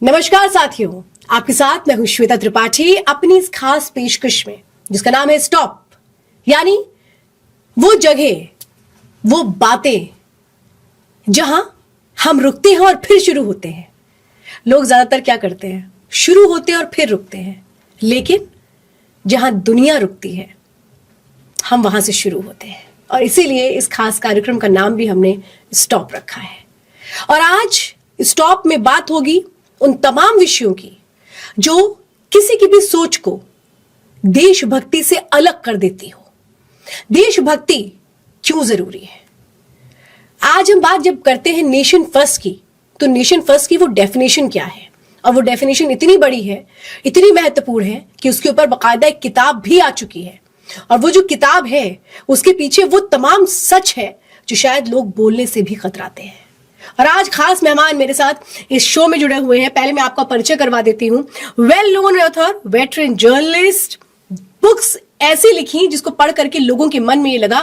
नमस्कार साथियों, आपके साथ मैं हूं श्वेता त्रिपाठी अपनी इस खास पेशकश में जिसका नाम है स्टॉप, यानी वो जगह, वो बातें जहां हम रुकते हैं और फिर शुरू होते हैं। लोग ज्यादातर क्या करते हैं, शुरू होते हैं और फिर रुकते हैं, लेकिन जहां दुनिया रुकती है हम वहां से शुरू होते हैं। और इसीलिए इस खास कार्यक्रम का नाम भी हमने स्टॉप रखा है। और आज स्टॉप में बात होगी उन तमाम विषयों की जो किसी की भी सोच को देशभक्ति से अलग कर देती हो। देशभक्ति क्यों जरूरी है? आज हम बात जब करते हैं नेशन फर्स्ट की, तो नेशन फर्स्ट की वो डेफिनेशन क्या है, और वो डेफिनेशन इतनी बड़ी है, इतनी महत्वपूर्ण है कि उसके ऊपर बाकायदा एक किताब भी आ चुकी है। और वो जो किताब है उसके पीछे वो तमाम सच है जो शायद लोग बोलने से भी कतराते हैं। और आज खास मेहमान मेरे साथ इस शो में जुड़े हुए हैं। पहले मैं आपका परिचय करवा देती हूं। Well known author, veteran journalist, books ऐसी लिखी जिसको पढ़ करके लोगों के मन में ये लगा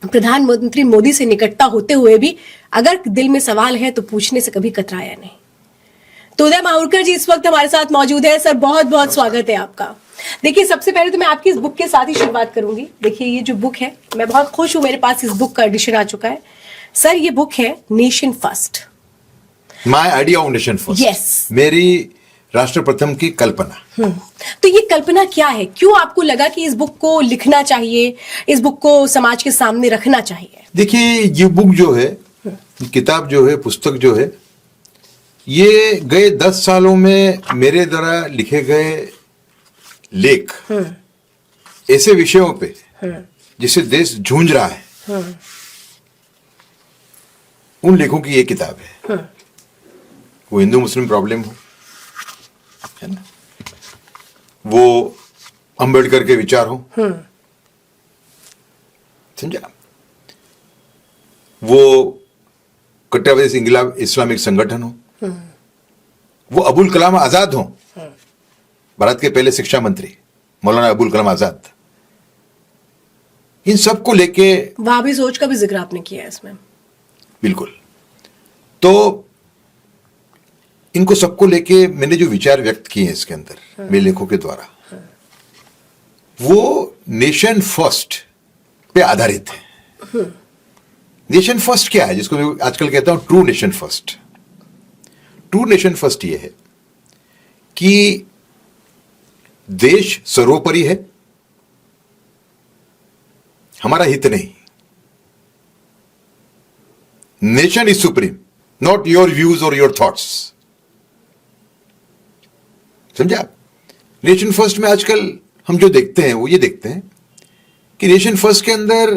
प्रधानमंत्री मोदी से निकटता होते हुए भी अगर दिल में सवाल है तो पूछने से कभी कतराया नहीं। तो उदय माहुरकर जी इस वक्त हमारे साथ मौजूद है। सर बहुत बहुत स्वागत है आपका। देखिए, सबसे पहले तो मैं आपकी इस बुक के साथ ही शुरुआत करूंगी। देखिए, ये जो बुक है, मैं बहुत खुश हूं, मेरे पास इस बुक का एडिशन आ चुका है। सर, ये बुक है nation first, my idea of nation first. Yes, मेरी राष्ट्र प्रथम की कल्पना। तो ये कल्पना क्या है? क्यों आपको लगा कि इस बुक को लिखना चाहिए, इस बुक को समाज के सामने रखना चाहिए? देखिए, ये बुक जो है, किताब जो है, पुस्तक जो है, ये गए 10 सालों में मेरे द्वारा लिखे गए लेख ऐसे विषयों पे जिससे देश जूझ रहा है, उन लेखों की ये किताब है। वो हिंदू मुस्लिम प्रॉब्लम हो, है ना, वो अंबेडकर के विचार हो, समझा, वो कट्टरवादी इंकलाब इस्लामिक संगठन हो, वो अबुल कलाम आजाद हो, भारत के पहले शिक्षा मंत्री मौलाना अबुल कलाम आजाद, इन सबको लेके वहाबी सोच का भी जिक्र आपने किया है इसमें। बिल्कुल। तो इनको सबको लेके मैंने जो विचार व्यक्त किए हैं इसके अंदर मेरे लेखों के द्वारा, वो नेशन फर्स्ट पे आधारित है। नेशन फर्स्ट क्या है, जिसको मैं आजकल कहता हूं true nation first. True nation first ये है कि देश सर्वोपरि है, हमारा हित नहीं। Nation is supreme, not your views और योर थॉट्स। समझा? नेशन फर्स्ट में आजकल हम जो देखते हैं वो ये देखते हैं कि नेशन फर्स्ट के अंदर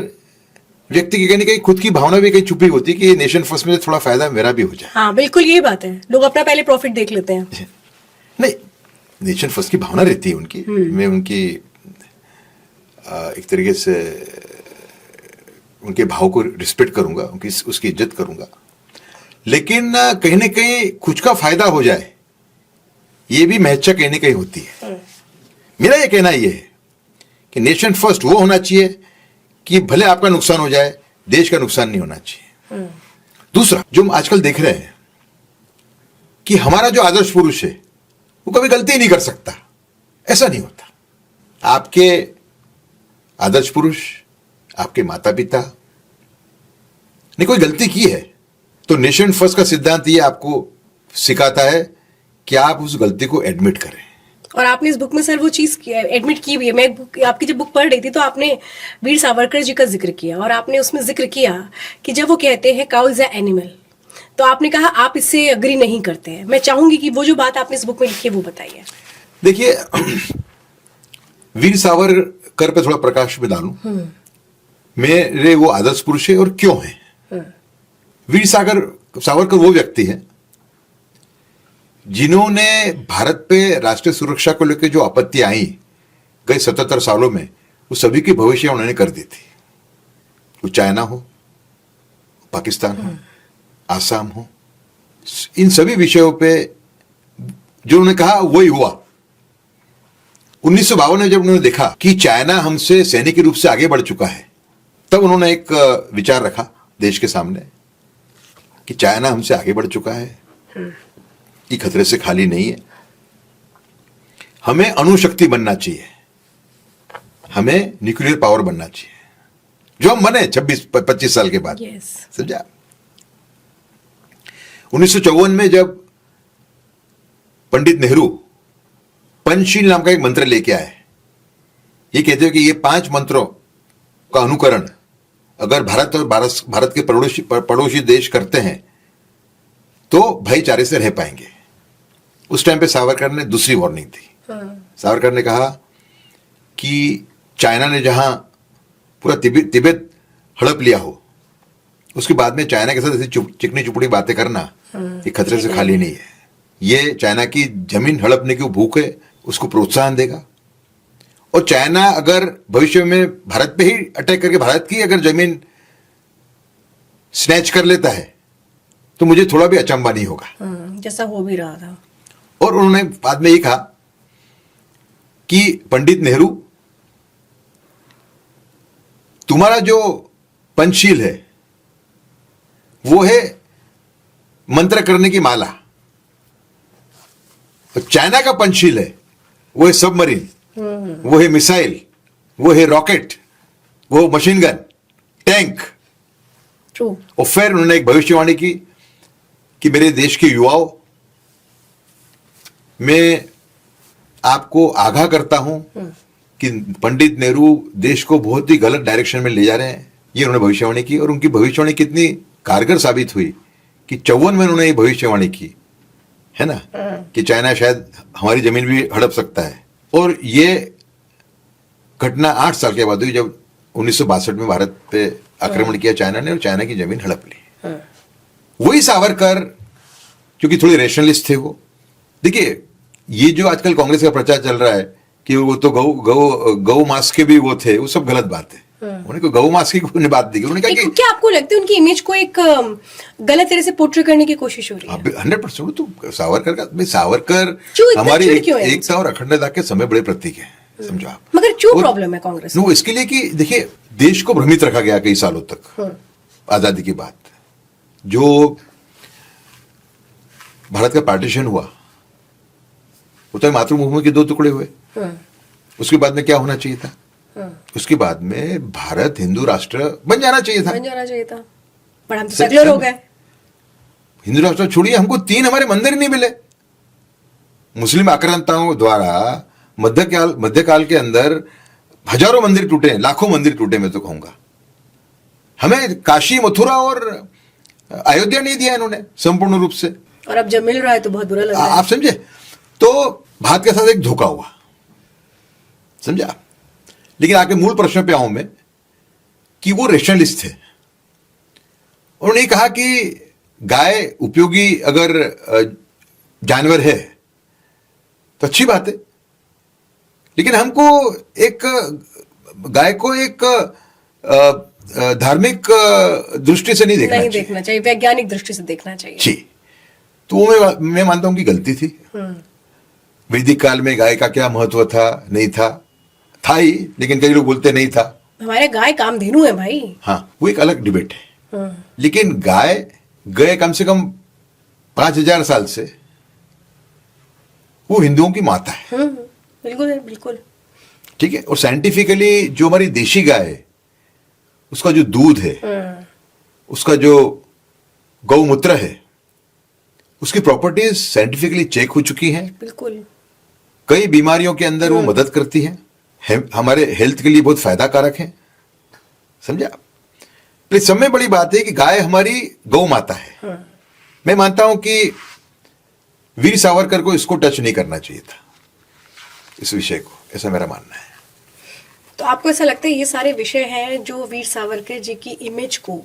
व्यक्ति की कहीं खुद की भावना भी कहीं छुपी होती है कि नेशन फर्स्ट में थोड़ा फायदा मेरा भी हो जाए। हाँ, बिल्कुल यही बात है। लोग अपना पहले प्रॉफिट देख लेते हैं। नहीं, नेशन फर्स्ट की भावना रहती है उनकी। मैं उनकी एक तरीके से उनके भाव को रिस्पेक्ट करूंगा, उनकी उसकी इज्जत करूंगा, लेकिन कहीं ना कहीं कुछ का फायदा हो जाए ये भी महत्व कहीं ना कहीं होती है। मेरा ये कहना ये है कि नेशन फर्स्ट वो होना चाहिए कि भले आपका नुकसान हो जाए, देश का नुकसान नहीं होना चाहिए। दूसरा, जो हम आजकल देख रहे हैं कि हमारा जो आदर्श पुरुष है वो कभी गलती नहीं कर सकता, ऐसा नहीं होता। आपके आदर्श पुरुष, आपके माता पिता ने कोई गलती की है तो नेशन फर्स्ट का सिद्धांत ये आपको सिखाता है कि आप उस गलती को एडमिट करें। और आपने इस बुक में सर वो चीज एडमिट की भी है। मैं आपकी जब बुक पढ़ रही थी तो आपने वीर सावरकर जी का जिक्र किया, और आपने उसमें जिक्र किया कि जब वो कहते हैं काउ इज अ एनिमल, तो आपने कहा आप इससे अग्री नहीं करते हैं। मैं चाहूंगी कि वो जो बात आपने इस बुक में लिखी है वो बताइए। देखिए, वीर सावरकर पे थोड़ा प्रकाश में डालूं, मेरे वो आदर्श पुरुष है और क्यों है। वीर सावरकर वो व्यक्ति है जिन्होंने भारत पे राष्ट्रीय सुरक्षा को लेकर जो आपत्तियां आई गए 77 सालों में, वो सभी की भविष्य उन्होंने कर दी थी। वो चाइना हो, पाकिस्तान हो, आसाम हो, इन सभी विषयों पे जो उन्होंने कहा वही हुआ। 1952 में जब उन्होंने देखा कि चाइना हमसे सैनिक रूप से आगे बढ़ चुका है, तब उन्होंने एक विचार रखा देश के सामने कि चाइना हमसे आगे बढ़ चुका है, ये खतरे से खाली नहीं है। हमें अणुशक्ति बनना चाहिए, हमें न्यूक्लियर पावर बनना चाहिए, जो हम बने 26-25 साल के बाद। Yes. समझा? 1954 में जब पंडित नेहरू पंचशील नाम का एक मंत्र लेके आए, ये कहते हैं कि ये 5 मंत्रों का अनुकरण अगर भारत और भारत के पड़ोसी देश करते हैं तो भाईचारे से रह पाएंगे। उस टाइम पे सावरकर ने दूसरी वार्निंग दी। सावरकर ने कहा कि चाइना ने जहां पूरा तिब्बत हड़प लिया हो, उसके बाद में चाइना के साथ ऐसी चिकनी चुपड़ी बातें करना ये खतरे से खाली नहीं है। ये चाइना की जमीन हड़पने की भूख है, उसको प्रोत्साहन देगा। और चाइना अगर भविष्य में भारत पे ही अटैक करके भारत की अगर जमीन स्नैच कर लेता है तो मुझे थोड़ा भी अचंभा नहीं होगा, जैसा हो भी रहा था। और उन्होंने बाद में ये कहा कि पंडित नेहरू, तुम्हारा जो पंचशील है वो है मंत्र करने की माला, और चाइना का पंचशील है वो है सबमरीन, वो है मिसाइल, वो है रॉकेट, वो मशीन गन, टैंक। ट्रू। और फिर उन्होंने एक भविष्यवाणी की कि मेरे देश के युवाओं, मैं आपको आगाह करता हूं कि पंडित नेहरू देश को बहुत ही गलत डायरेक्शन में ले जा रहे हैं। ये उन्होंने भविष्यवाणी की, और उनकी भविष्यवाणी कितनी कारगर साबित हुई कि 54 में उन्होंने ये भविष्यवाणी की है ना, कि चाइना शायद हमारी जमीन भी हड़प सकता है। और ये घटना 8 साल के बाद हुई जब 1962 में भारत पे आक्रमण किया चाइना ने और चाइना की जमीन हड़प ली। वही सावरकर, क्योंकि थोड़े रेशनलिस्ट थे वो। देखिए, ये जो आजकल कांग्रेस का प्रचार चल रहा है कि वो तो गौ मास के भी वो थे, वो सब गलत बात है। उन्होंने गौ मास की कोई बात नहीं की। उन्होंने कहा कि क्या आपको लगता है उनकी इमेज को एक गलत तरह से पोर्ट्रे करने की कोशिश हो रही है? 100%। तो सावरकर का, सावरकर क्यों हमारी क्यों है? एकता और अखंडता के समय बड़े प्रतीक है, समझो आप। मगर क्यों प्रॉब्लम है कांग्रेस? नो, इसके लिए कि देखिए, देश को भ्रमित रखा गया कई सालों तक आजादी की बात। जो भारत का पार्टीशन हुआ वो तो मातृभूमि के 2 टुकड़े हुए। उसके बाद में क्या होना चाहिए था? उसके बाद में भारत हिंदू राष्ट्र बन जाना चाहिए था। पर हम तो सेक्युलर हो गए। हिंदू राष्ट्र छोड़िए, हमको 3 हमारे मंदिर नहीं मिले। मुस्लिम आक्रांताओं द्वारा मध्यकाल के अंदर हजारों मंदिर टूटे, लाखों मंदिर टूटे, मैं तो कहूंगा। हमें काशी, मथुरा और अयोध्या नहीं दिया इन्होंने संपूर्ण रूप से, और अब जब मिल रहा है तो बहुत बुरा लग रहा है। आप समझे? तो भारत के साथ एक धोखा हुआ, समझा? लेकिन आके मूल प्रश्न पे आऊं मैं कि वो रेशनलिस्ट थे। उन्होंने कहा कि गाय उपयोगी अगर जानवर है तो अच्छी बात है, लेकिन हमको एक गाय को एक धार्मिक दृष्टि से नहीं देखना चाहिए, वैज्ञानिक दृष्टि से देखना चाहिए। जी। तो वो मैं मानता हूं कि गलती थी। वैदिक काल में गाय का क्या महत्व था, नहीं था ही, लेकिन कई लोग बोलते नहीं था। हमारे गाय कामधेनु है भाई। हाँ, वो एक अलग डिबेट है। लेकिन गाय गए कम से कम 5000 साल से वो हिंदुओं की माता है। बिल्कुल बिल्कुल। ठीक है। और साइंटिफिकली जो हमारी देशी गाय है, उसका जो दूध है, उसका जो गौमूत्र है, उसकी प्रॉपर्टीज साइंटिफिकली चेक हो चुकी हैं। बिल्कुल। कई बीमारियों के अंदर वो मदद करती है, हमारे हेल्थ के लिए बहुत फायदा कारक है, समझा? लेकिन सब में बड़ी बात है कि गाय हमारी गौ माता है। मैं मानता हूं कि वीर सावरकर को इसको टच नहीं करना चाहिए था, इस विषय को, ऐसा मेरा मानना है। तो आपको ऐसा लगता है ये सारे विषय हैं जो वीर सावरकर जी की इमेज को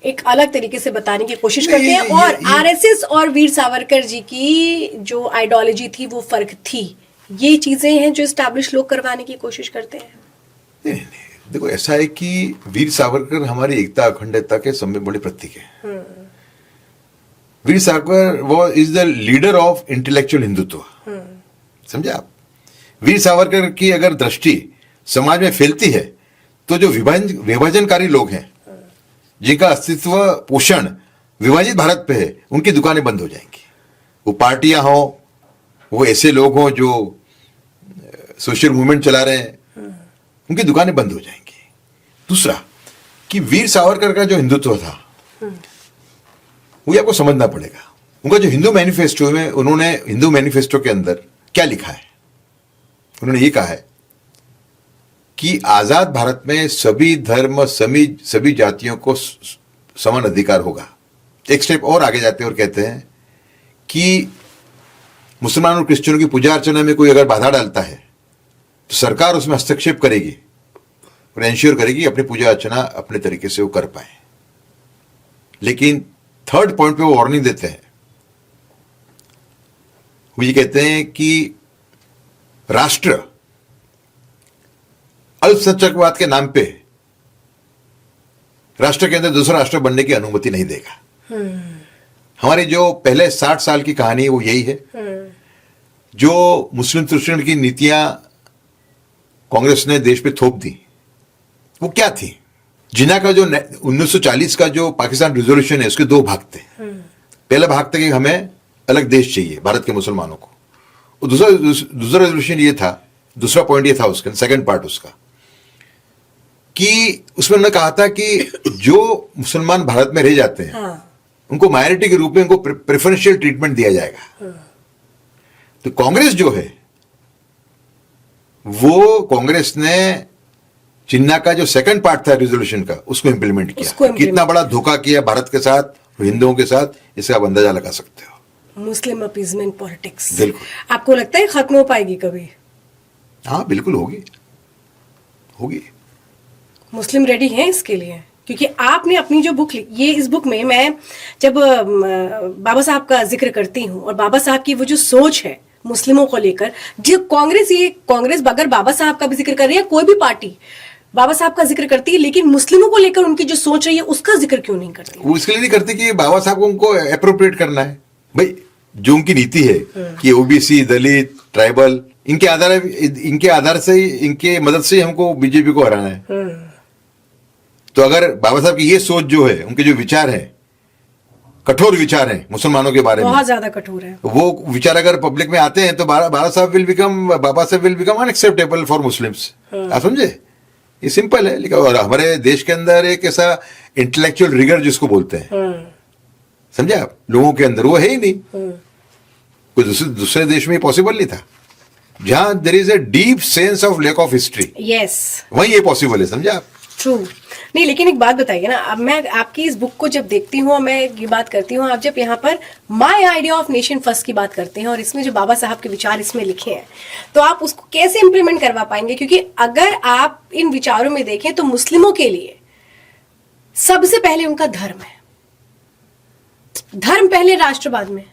एक अलग तरीके से बताने की कोशिश करते हैं, और आरएसएस और वीर सावरकर जी की जो आइडियोलॉजी थी वो फर्क थी, ये चीजें हैं जो एस्टैब्लिश लोग करवाने की कोशिश करते हैं? नहीं, देखो, ऐसा है कि वीर सावरकर हमारी एकता अखंडता के सब में बड़े प्रतीक है। वीर सावरकर वो is the leader of intellectual Hindutva, समझे आप? वीर सावरकर की अगर दृष्टि समाज में फैलती है तो जो विभाजनकारी लोग हैं, जिनका अस्तित्व पोषण विभाजित भारत पे है, उनकी दुकानें बंद हो जाएंगी। वो पार्टियां हो, वो ऐसे लोग हों जो सोशल मूवमेंट चला रहे हैं, उनकी दुकानें बंद हो जाएंगी। दूसरा कि वीर सावरकर का जो हिंदुत्व था वो आपको समझना पड़ेगा। उनका जो हिंदू मैनिफेस्टो में, उन्होंने हिंदू मैनिफेस्टो के अंदर क्या लिखा है, उन्होंने ये कहा है कि आजाद भारत में सभी धर्म, सभी जातियों को समान अधिकार होगा। एक स्टेप और आगे जाते हैं और कहते हैं कि मुसलमान और क्रिश्चियनों की पूजा अर्चना में कोई अगर बाधा डालता है तो सरकार उसमें हस्तक्षेप करेगी और एंश्योर करेगी अपनी पूजा अर्चना अपने तरीके से वो कर पाए। लेकिन थर्ड पॉइंट पे वो वार्निंग देते हैं, वो ये कहते हैं कि राष्ट्र अल्पसंख्यकवाद के नाम पे राष्ट्र के अंदर दूसरा राष्ट्र बनने की अनुमति नहीं देगा। हमारी जो पहले 60 साल की कहानी है वो यही है। जो मुस्लिम तुष्टिकरण की नीतियां कांग्रेस ने देश पे थोप दी वो क्या थी? जिन्ना का जो 1940 का जो पाकिस्तान रिजोल्यूशन है उसके दो भाग थे। पहला भाग था कि हमें अलग देश चाहिए भारत के मुसलमानों को, और दूसरा रेजोल्यूशन ये था, दूसरा पॉइंट ये था उसका, सेकंड पार्ट उसका, कि उसमें उन्होंने कहा था कि जो मुसलमान भारत में रह जाते हैं उनको माइनॉरिटी के रूप में उनको प्रेफरेंशियल ट्रीटमेंट दिया जाएगा। तो कांग्रेस जो है वो कांग्रेस ने जिन्ना का जो सेकंड पार्ट था रेजोल्यूशन का उसको इंप्लीमेंट किया। कितना बड़ा धोखा किया भारत के साथ, हिंदुओं के साथ, इसका आप अंदाजा लगा सकते हो। मुस्लिम अपीजमेंट पॉलिटिक्स बिल्कुल। आपको लगता है खत्म हो पाएगी कभी? हाँ बिल्कुल होगी, होगी। मुस्लिम रेडी हैं इसके लिए? क्योंकि आपने अपनी जो बुक लिखी, ये इस बुक में मैं जब बाबा साहब का जिक्र करती हूँ और बाबा साहब की वो जो सोच है मुस्लिमों को लेकर, जो कांग्रेस अगर बाबा साहब का भी जिक्र कर रही है, कोई भी पार्टी बाबा साहब का जिक्र करती है, लेकिन मुस्लिमों को लेकर उनकी जो सोच रही है उसका जिक्र क्यों नहीं करती? वो इसलिए नहीं करती कि बाबा साहब को उनको अप्रोप्रिएट करना है। भाई जो उनकी नीति है कि ओबीसी, दलित, ट्राइबल, इनके आधार से, इनके मदद से हमको बीजेपी को हराना है। तो अगर बाबा साहब की ये सोच जो है, उनके जो विचार है, कठोर विचार है मुसलमानों के बारे में, बहुत ज्यादा कठोर है, वो विचार अगर पब्लिक में आते हैं तो बाबा साहब will become unacceptable for Muslims. आप समझे? ये सिंपल है। लेकिन और हमारे देश के अंदर एक ऐसा इंटेलेक्चुअल रिगर जिसको बोलते हैं, समझे आप, लोगों के अंदर वो है ही नहीं। कोई दूसरे देश में पॉसिबल नहीं था। जहां there is a deep sense of lack of history, yes, वहीं ये पॉसिबल है। समझे आप? ट्रू। नहीं, लेकिन एक बात बताइए ना, अब मैं आपकी इस बुक को जब देखती हूँ, मैं ये बात करती हूँ, आप जब यहाँ पर my idea of nation first की बात करते हैं और इसमें जो बाबा साहब के विचार इसमें लिखे हैं, तो आप उसको कैसे इंप्लीमेंट करवा पाएंगे? क्योंकि अगर आप इन विचारों में देखें तो मुस्लिमों के लिए सबसे पहले उनका धर्म है, धर्म पहले, राष्ट्रवाद में,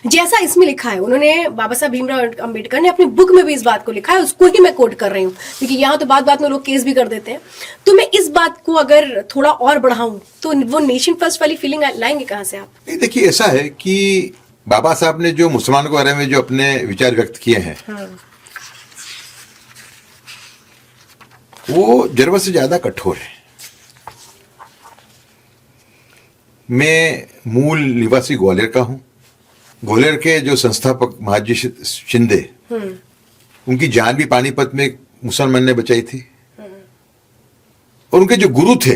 जैसा इसमें लिखा है। उन्होंने, बाबा साहब भीमराव अंबेडकर ने अपनी बुक में भी इस बात को लिखा है, उसको ही मैं कोट कर रही हूँ, क्योंकि यहाँ तो बात में लोग केस भी कर देते हैं। तो मैं इस बात को अगर थोड़ा और बढ़ाऊं तो वो नेशन फर्स्ट वाली फीलिंग लाएंगे कहाँ से आप? नहीं, देखिए ऐसा है कि बाबा साहब ने जो मुसलमानों के बारे में जो अपने विचार व्यक्त किए हैं, वो जरूरत से ज्यादा कठोर है। मैं मूल निवासी ग्वालियर का हूं। ग्वालियर के जो संस्थापक महाजी शिंदे, उनकी जान भी पानीपत में मुसलमान ने बचाई थी, और उनके जो गुरु थे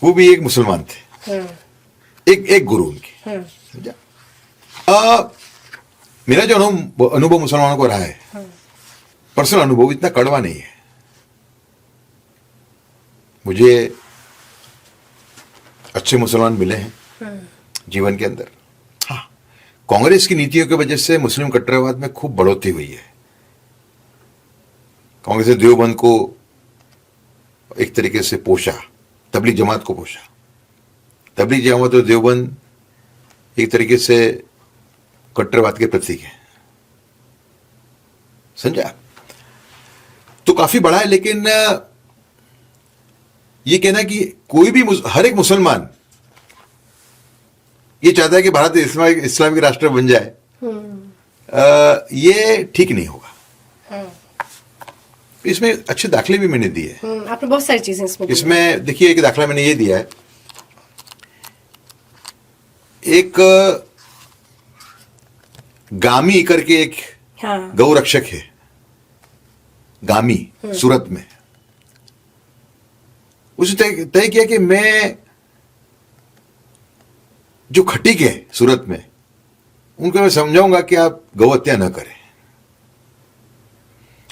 वो भी एक मुसलमान थे। एक गुरु उनके। मेरा जो अनुभव मुसलमानों को रहा है, पर्सनल अनुभव, इतना कड़वा नहीं है। मुझे अच्छे मुसलमान मिले हैं जीवन के अंदर। हाँ, कांग्रेस की नीतियों की वजह से मुस्लिम कट्टरवाद में खूब बढ़ोतरी हुई है। कांग्रेस ने देवबंद को एक तरीके से पोषा, तबलीग जमात को पोषा। तबलीग जमात और देवबंद एक तरीके से कट्टरवाद के प्रतीक है, समझा? तो काफी बड़ा है। लेकिन ये कहना कि कोई भी हर एक मुसलमान ये चाहता है कि भारत इस्लामिक राष्ट्र बन जाए, ये ठीक नहीं होगा। इसमें अच्छे दाखले भी मैंने दिए। आपने बहुत सारी चीजें इसमें देखिए, एक दाखला मैंने ये दिया है, एक गामी करके एक हाँ गौ रक्षक है, गामी, सूरत में। उसने तय किया कि मैं जो खटीक है सूरत में, उनको मैं समझाऊंगा कि आप गौहत्या न करें।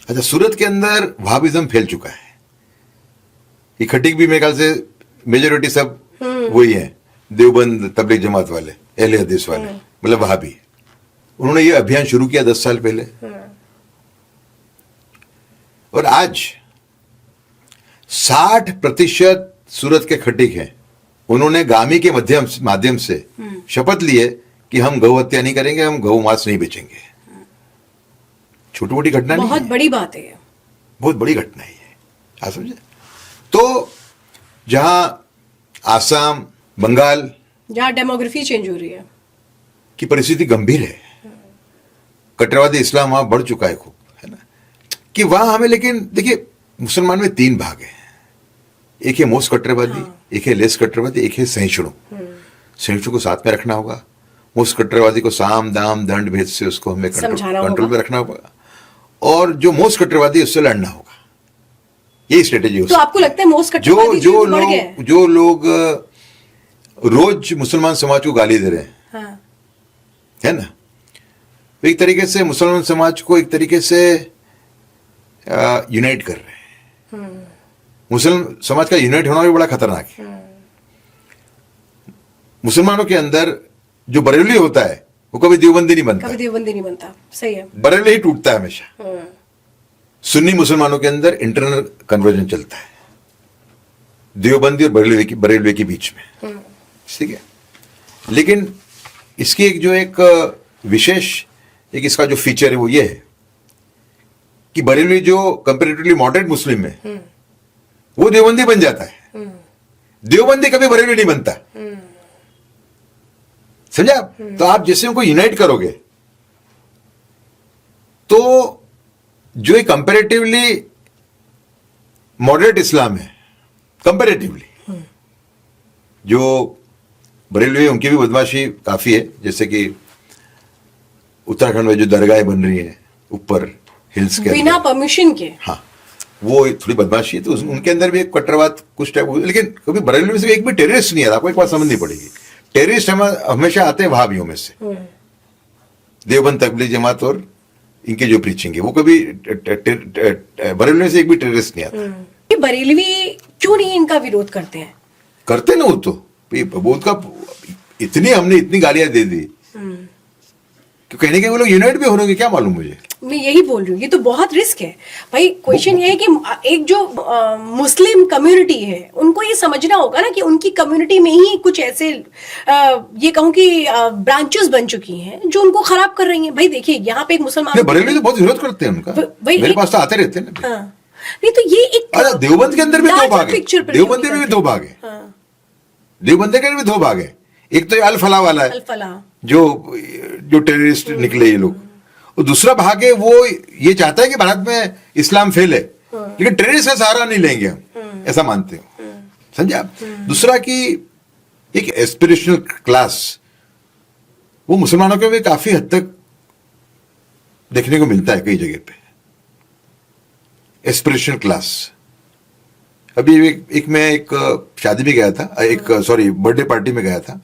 अच्छा, सूरत के अंदर वहाबिज्म फैल चुका है। ये खटीक भी मेरे ख्याल से मेजोरिटी सब वही है, देवबंद तबलीग जमात वाले, अहले हदीस वाले, मतलब वहाबी। उन्होंने ये अभियान शुरू किया 10 साल पहले, और आज 60% सूरत के खटीक हैं, उन्होंने गामी के माध्यम से शपथ ली है कि हम गौ हत्या नहीं करेंगे, हम गौ मांस नहीं बेचेंगे। छोटी मोटी घटना नहीं बहुत है, बड़ी बात है ये। बहुत बड़ी घटना है ये, आप समझे। तो जहां आसाम, बंगाल जहाँ डेमोग्राफी चेंज हो रही है, की परिस्थिति गंभीर है, कट्टरवादी इस्लाम वहां बढ़ चुका है खूब, है ना, कि वहां हमें, लेकिन देखिए मुसलमान में 3 भाग हैं। एक है मोस्ट कट्टरवादी, एक है लेस कट्टरवादी, एक है सहिष्णु। सहिष्णु को साथ में रखना होगा, मोस्ट कट्टरवादी को साम दाम दंड भेद से उसको हमें कंट्रोल में रखना होगा, और जो मोस्ट कट्टरवादी उससे लड़ना होगा। यही स्ट्रेटेजी। तो आपको लगता है मोस्ट कट्टरवादी जो लोग रोज मुसलमान समाज को गाली दे रहे हैं, हाँ। है ना, एक तरीके से मुसलमान समाज को एक तरीके से यूनाइट कर रहे हैं। मुसलमान समाज का यूनाइट होना भी बड़ा खतरनाक है। मुसलमानों के अंदर जो बरेलवी होता है वो कभी देवबंदी नहीं बनता, कभी देवबंदी नहीं बनता, सही है। बरेलवी ही टूटता है हमेशा। सुन्नी मुसलमानों के अंदर इंटरनल कन्वर्जन चलता है, देवबंदी और बरेलवी के बीच में, ठीक है। लेकिन इसकी एक विशेष इसका जो फीचर है वो ये है कि बरेलवी जो कंपैरेटिवली मॉडरेट मुस्लिम है, वो देवबंदी बन जाता है। देवबंदी कभी बरेलवी नहीं बनता, समझा आप? तो आप जैसे उनको यूनाइट करोगे तो जो एक कंपैरेटिवली मॉडरेट इस्लाम है, कंपैरेटिवली जो बरेलवी, उनकी भी बदमाशी काफी है। जैसे कि उत्तराखंड में जो दरगाहें बन रही हैं ऊपर हिल्स के बिना परमिशन के, हाँ, वो थोड़ी बदमाशी है। तो उनके अंदर भी एक कट्टरवाद कुछ टाइप, लेकिन कभी बरेलवी में से एक भी टेररिस्ट नहीं आता। आपको एक बात समझनी पड़ेगी, टेररिस्ट हमेशा आते हैं वहाबियों में से, देवबंद तबलीग जमात और इनके जो प्रीचिंग है, वो कभी बरेलवी में से एक भी टेररिस्ट नहीं आता। ये बरेलवी क्यों नहीं इनका विरोध करते हैं? करते ना, वो तो का इतनी गालियां दे दी कि कहने के वो लोग यूनाइट भी होंगे, क्या मालूम मुझे। मैं यही बोल रही हूँ, ये तो बहुत रिस्क है भाई। क्वेश्चन ये है कि एक जो मुस्लिम कम्युनिटी है, उनको ये समझना होगा ना कि उनकी कम्युनिटी में ही कुछ ऐसे ये कहूँ कि ब्रांचेस बन चुकी हैं जो उनको खराब कर रही हैं। भाई देखिए, यहाँ पे एक मुसलमान, बरेलवी तो बहुत विरोध करते हैं उनका, मेरे पास तो आते रहते हैं ना। नहीं तो ये एक देवबंद के अंदर भी 2 भाग है, देवबंदी में भी 2 भाग है, देवबंदी के भी 2 भाग है। एक तो अल फलाह वाला है, जो टेररिस्ट निकले ये लोग, और दूसरा भाग है वो ये चाहता है कि भारत में इस्लाम फैले, लेकिन टेररिस्ट का सहारा नहीं लेंगे हम, ऐसा मानते हो, समझे आप। दूसरा कि एक एस्पिरेशनल क्लास, वो मुसलमानों के भी काफी हद तक देखने को मिलता है कई जगह पे, एस्पिरेशनल क्लास। अभी मैं एक शादी में गया था, बर्थडे पार्टी में गया था,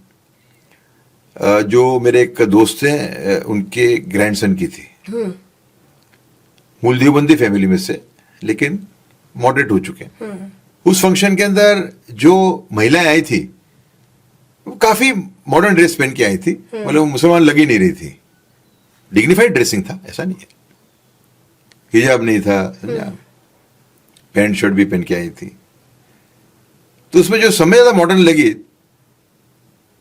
जो मेरे एक दोस्त हैं, उनके ग्रैंडसन की थी, मूल देवबंदी फैमिली में से, लेकिन मॉडरेट हो चुके हैं। उस फंक्शन के अंदर जो महिलाएं आई थी वो काफी मॉडर्न ड्रेस पहन के आई थी, मतलब मुसलमान लगी नहीं रही थी, डिग्निफाइड ड्रेसिंग था, ऐसा नहीं है, हिजाब नहीं था, पैंट शर्ट भी पहन के आई थी। तो उसमें जो समय ज्यादा मॉडर्न लगी,